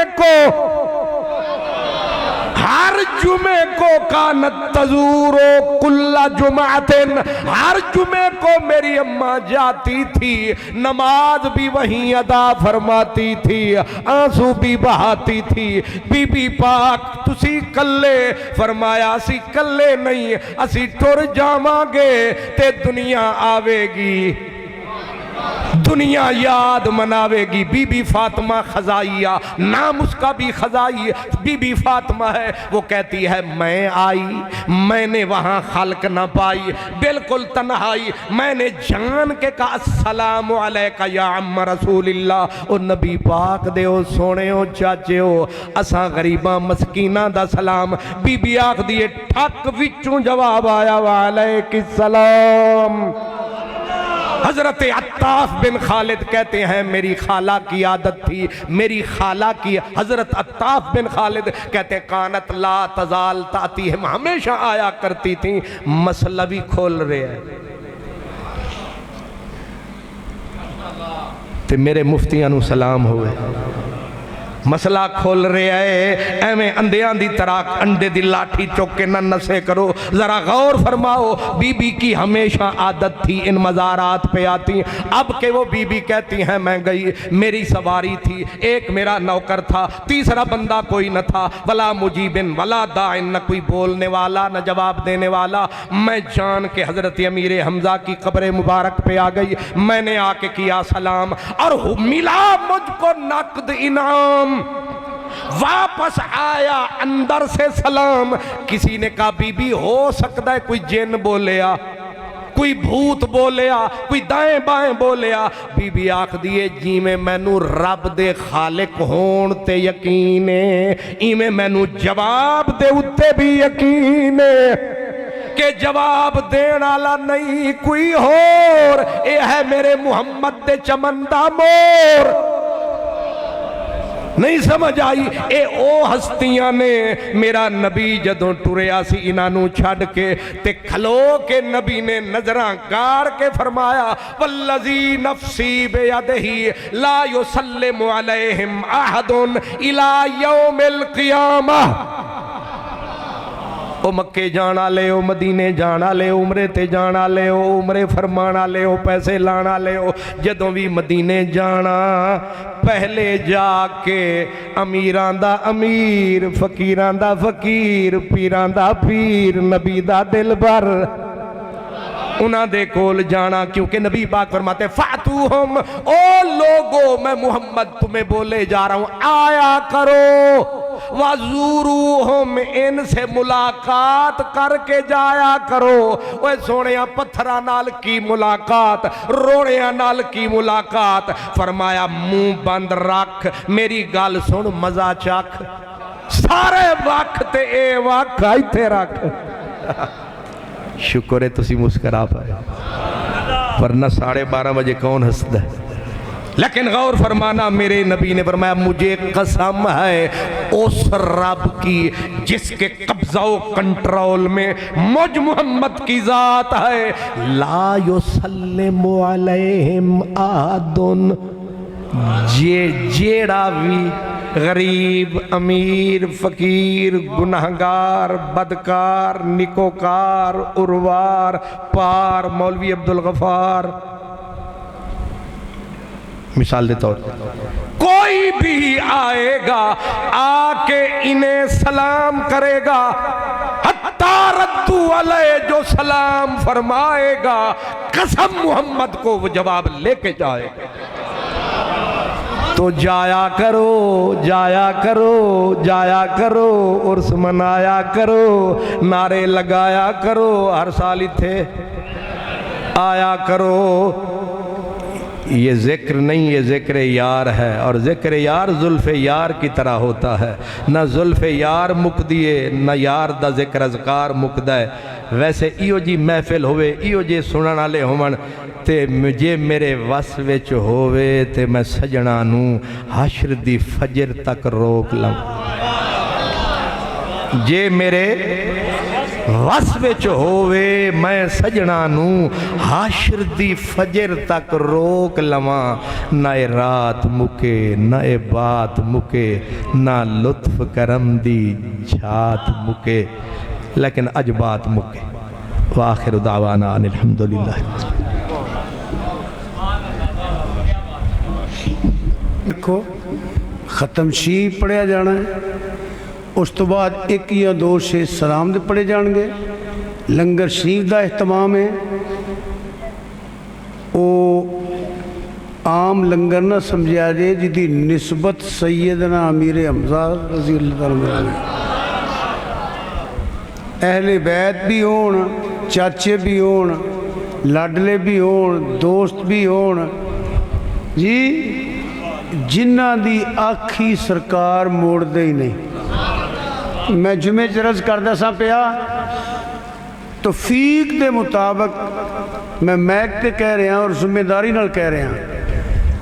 को कानत तजूरो कुल्ला जुमातिन, हर जुमे को मेरी अम्मा जाती थी, नमाज भी वहीं अदा फरमाती थी, आंसू भी बहाती थी। बीबी पाक तुसी कल्ले, फरमाया असी कल्ले नहीं, असी टुर जावांगे ते दुनिया आवेगी, दुनिया याद मनावेगी। बीबी फातिमा खजाइया, नाम उसका भी खजाई बीबी फातिमा है। वो कहती है मैं आई, मैंने वहां खल्क ना पाई, बिल्कुल तन्हाई। मैंने जान के कहा अस्सलामु अलैका या अम्मा रसूलिल्लाह, ओ नबी पाक दे ओ सोने ओ चाचे ओ, असां गरीबां मस्कीनां दा सलाम। बीबी आख दिए ठक विचों जवाब आया वालेकुम। हजरत अत्ताफ बिन खालिद कहते हैं मेरी खाला की आदत थी, मेरी खाला की, हजरत अत्ताफ बिन खालिद कहते कानत ला तजाल ताती, हम हमेशा आया करती थी। मसला भी खोल रहे हैं ते मेरे मुफ्तियां नू सलाम हुए, मसला खोल रहे है। एवें अंधियां दी तरह अंडे दी लाठी चुक के न नशे करो। जरा गौर फरमाओ, बीबी की हमेशा आदत थी इन मज़ारात पे आती। अब के वो बीबी कहती हैं मैं गई, मेरी सवारी थी, एक मेरा नौकर था, तीसरा बंदा कोई न था, वला मुजीबिन वला दाइन, न कोई बोलने वाला न जवाब देने वाला। मैं जान के हजरत अमीर हमजा की कब्र मुबारक पे आ गई। मैंने आके किया सलाम और मिला मुझको नकद इनाम। वापस आया अंदर से सलाम। किसी ने कहा बीबी हो सकता है कोई जिन बोलिया, कोई भूत बोलिया, कोई दाएं बाएं बोलिया। बीबी आख दिए जिमें मैनू रब दे खालिक होण ते यकीन है, इवें मैनू जवाब दे उत्ते भी यकीन है कि जवाब देने वाला नहीं कोई होर, ये है मेरे मुहम्मद दे चमन दा मोर। नहीं समझ आई, ए ओ हस्तियां ने मेरा नबी जदों टुरिया सी इन्हां छड़ के ते खलो के नबी ने नजरां गाड़ के फरमाया वल्लज़ी नफ्सी बियदिही ला युसल्लिमु अलैहिम अहदुन इला यौमिल क़ियामह। ओ मक्के जान वाले हो, मदीने जान वाले हो, उमरे ते जान वाले हो, उमरे फरमान वाले हो, पैसे लाने वाले हो, जदों भी मदीने जाना पहले जाके अमीरां दा अमीर, फकीरां दा फकीर, पीरां दा पीर, नबी दा दिल भर उन्हां दे कोल जाना। क्योंकि नबी पाक फरमाते फातूहुम, ओ लोगो मैं मुहम्मद तुम्हें बोले जा रहा हूं आया करो, वज़ूरूहुम इनसे मुलाकात करके जाया करो। ओए सोनिया पत्थरां नाल की मुलाकात, रोड़ियां नाल की मुलाकात। फरमाया मुंह बंद रख, मेरी गल सुन मजा चख, सारे वक्त ते ए वक्त इत्थे रख। शुक्र है तुसी मुस्करा पाए, वरना 12:30 बजे कौन हंसदा है। लेकिन गौर फरमाना, मेरे नबी ने फरमाया मुझे कसम है उस रब की जिसके कब्जा कंट्रोल में मुझ मोहम्मद की जात है, ला युसल्लिमु अलैहिम अहदुन, जेड़ा भी गरीब अमीर फकीर गुनाहगार बदकार निकोकार उर्वार पार, मौलवी अब्दुल गफार मिसाल देता हूं, कोई भी आएगा आके इन्हें सलाम करेगा, हत्ता रद्दू अलैहि, जो सलाम फरमाएगा कसम मोहम्मद को वो जवाब लेके जाएगा। तो जाया करो, जाया करो, जाया करो, उर्स मनाया करो, नारे लगाया करो, हर साल इत्थे आया करो। ये जिक्र नहीं, ये जिक्र यार है, और जिक्र यार जुल्फ़े यार की तरह होता है। ना जुल्फ़े यार मुकदी है, ना यार दा जिक्र अज़कार मुकदा है। वैसे इहो जी महफिल होवे, इहो जे सुनण वाले होवन ते जे मेरे वस विच होवे ते मैं सजना नू हशर दी फजर तक रोक लवां। जे मेरे वस विच होवे मैं सजना नू हाशर दी फजर तक रोक लवां। ना ए रात मुके, ना ए बात मुके, ना लुत्फ करम दी झात मुके, लेकिन अज बात मुके। वाखिर दावाना अनिल हम्दुलिल्लाह। देखो ख़त्म शीर पढ़िया जाना है, उस तो बाद एक या दो शेर सलाम दे पढ़े जाएंगे। लंगर शरीफ का एहतमाम है, वो आम लंगर ना समझा जाए जिसकी निस्बत सैयदना अमीर हमजा रज़ी अल्लाह तआला अहले बैत भी होन, चाचे भी होन, लाडले भी होन, दोस्त भी होन जी, जिन्हां दी आखी सरकार मोड़दे ही नहीं। मैं जुमे च अर्ज़ करदा सा पिया, तौफीक दे मुताबिक मैं मैक ते कह रहा और जिम्मेदारी नाल कह रहा,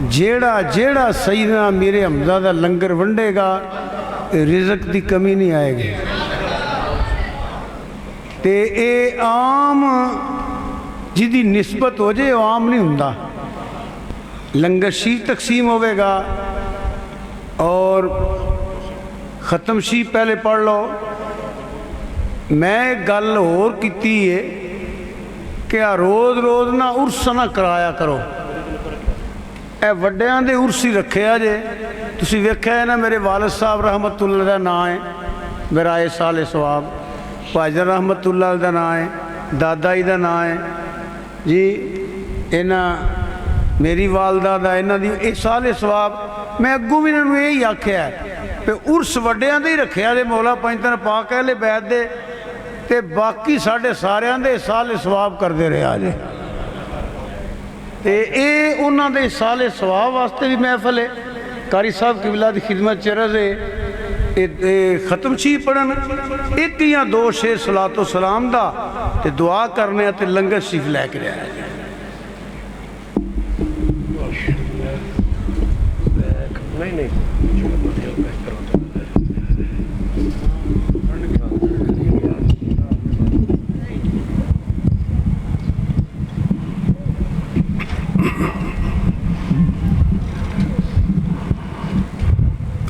जेड़ा जेड़ा सईदना मेरे हमजा दा लंगर वंडेगा रिज़क दी कमी नहीं आएगी। ते ए आम जिदी निस्बत हो जाए वो आम नहीं हुंदा। लंगर शीर तकसीम होवेगा और ख़त्म शीर पहले पढ़ लो। मैं एक गल होर कीती है कि रोज़ रोज़ ना उर्स ना कराया करो, ए वड्डियां दे उर्स ही रखे जे। तुसी वेख्या है ना, मेरे वालिद साहब रहमतुल्लाह दा नाम है, मेरा ए साले सवाब भाईजान रहमतुल्लाह दा नाम है, दादा जी का नाम है जी, इन्हां मेरी वालदा दा, इन्हां दी एक साले सवाब। मैं अगों भी इन्होंने यही आख्या है कि उर्स वड्डियां दे ही रखिया जे। मौला पंज दिन पा कह ले बैठ दे ਤੇ ਬਾਕੀ ਸਾਡੇ ਸਾਰਿਆਂ ਦੇ ਸਾਲੇ ਸਵਾਬ ਕਰਦੇ ਰਿਹਾ ਜੇ। ਤੇ ਇਹ ਉਹਨਾਂ ਦੇ ਸਾਲੇ ਸਵਾਬ ਵਾਸਤੇ ਵੀ ਮਹਿਫਲ ਹੈ। कारी साहब किबला की खिदमत च रहे खत्म शी पढ़न एक या दो शेर सलातो सलाम दा ते दुआ करने ते लंगर शरीफ लैके आया।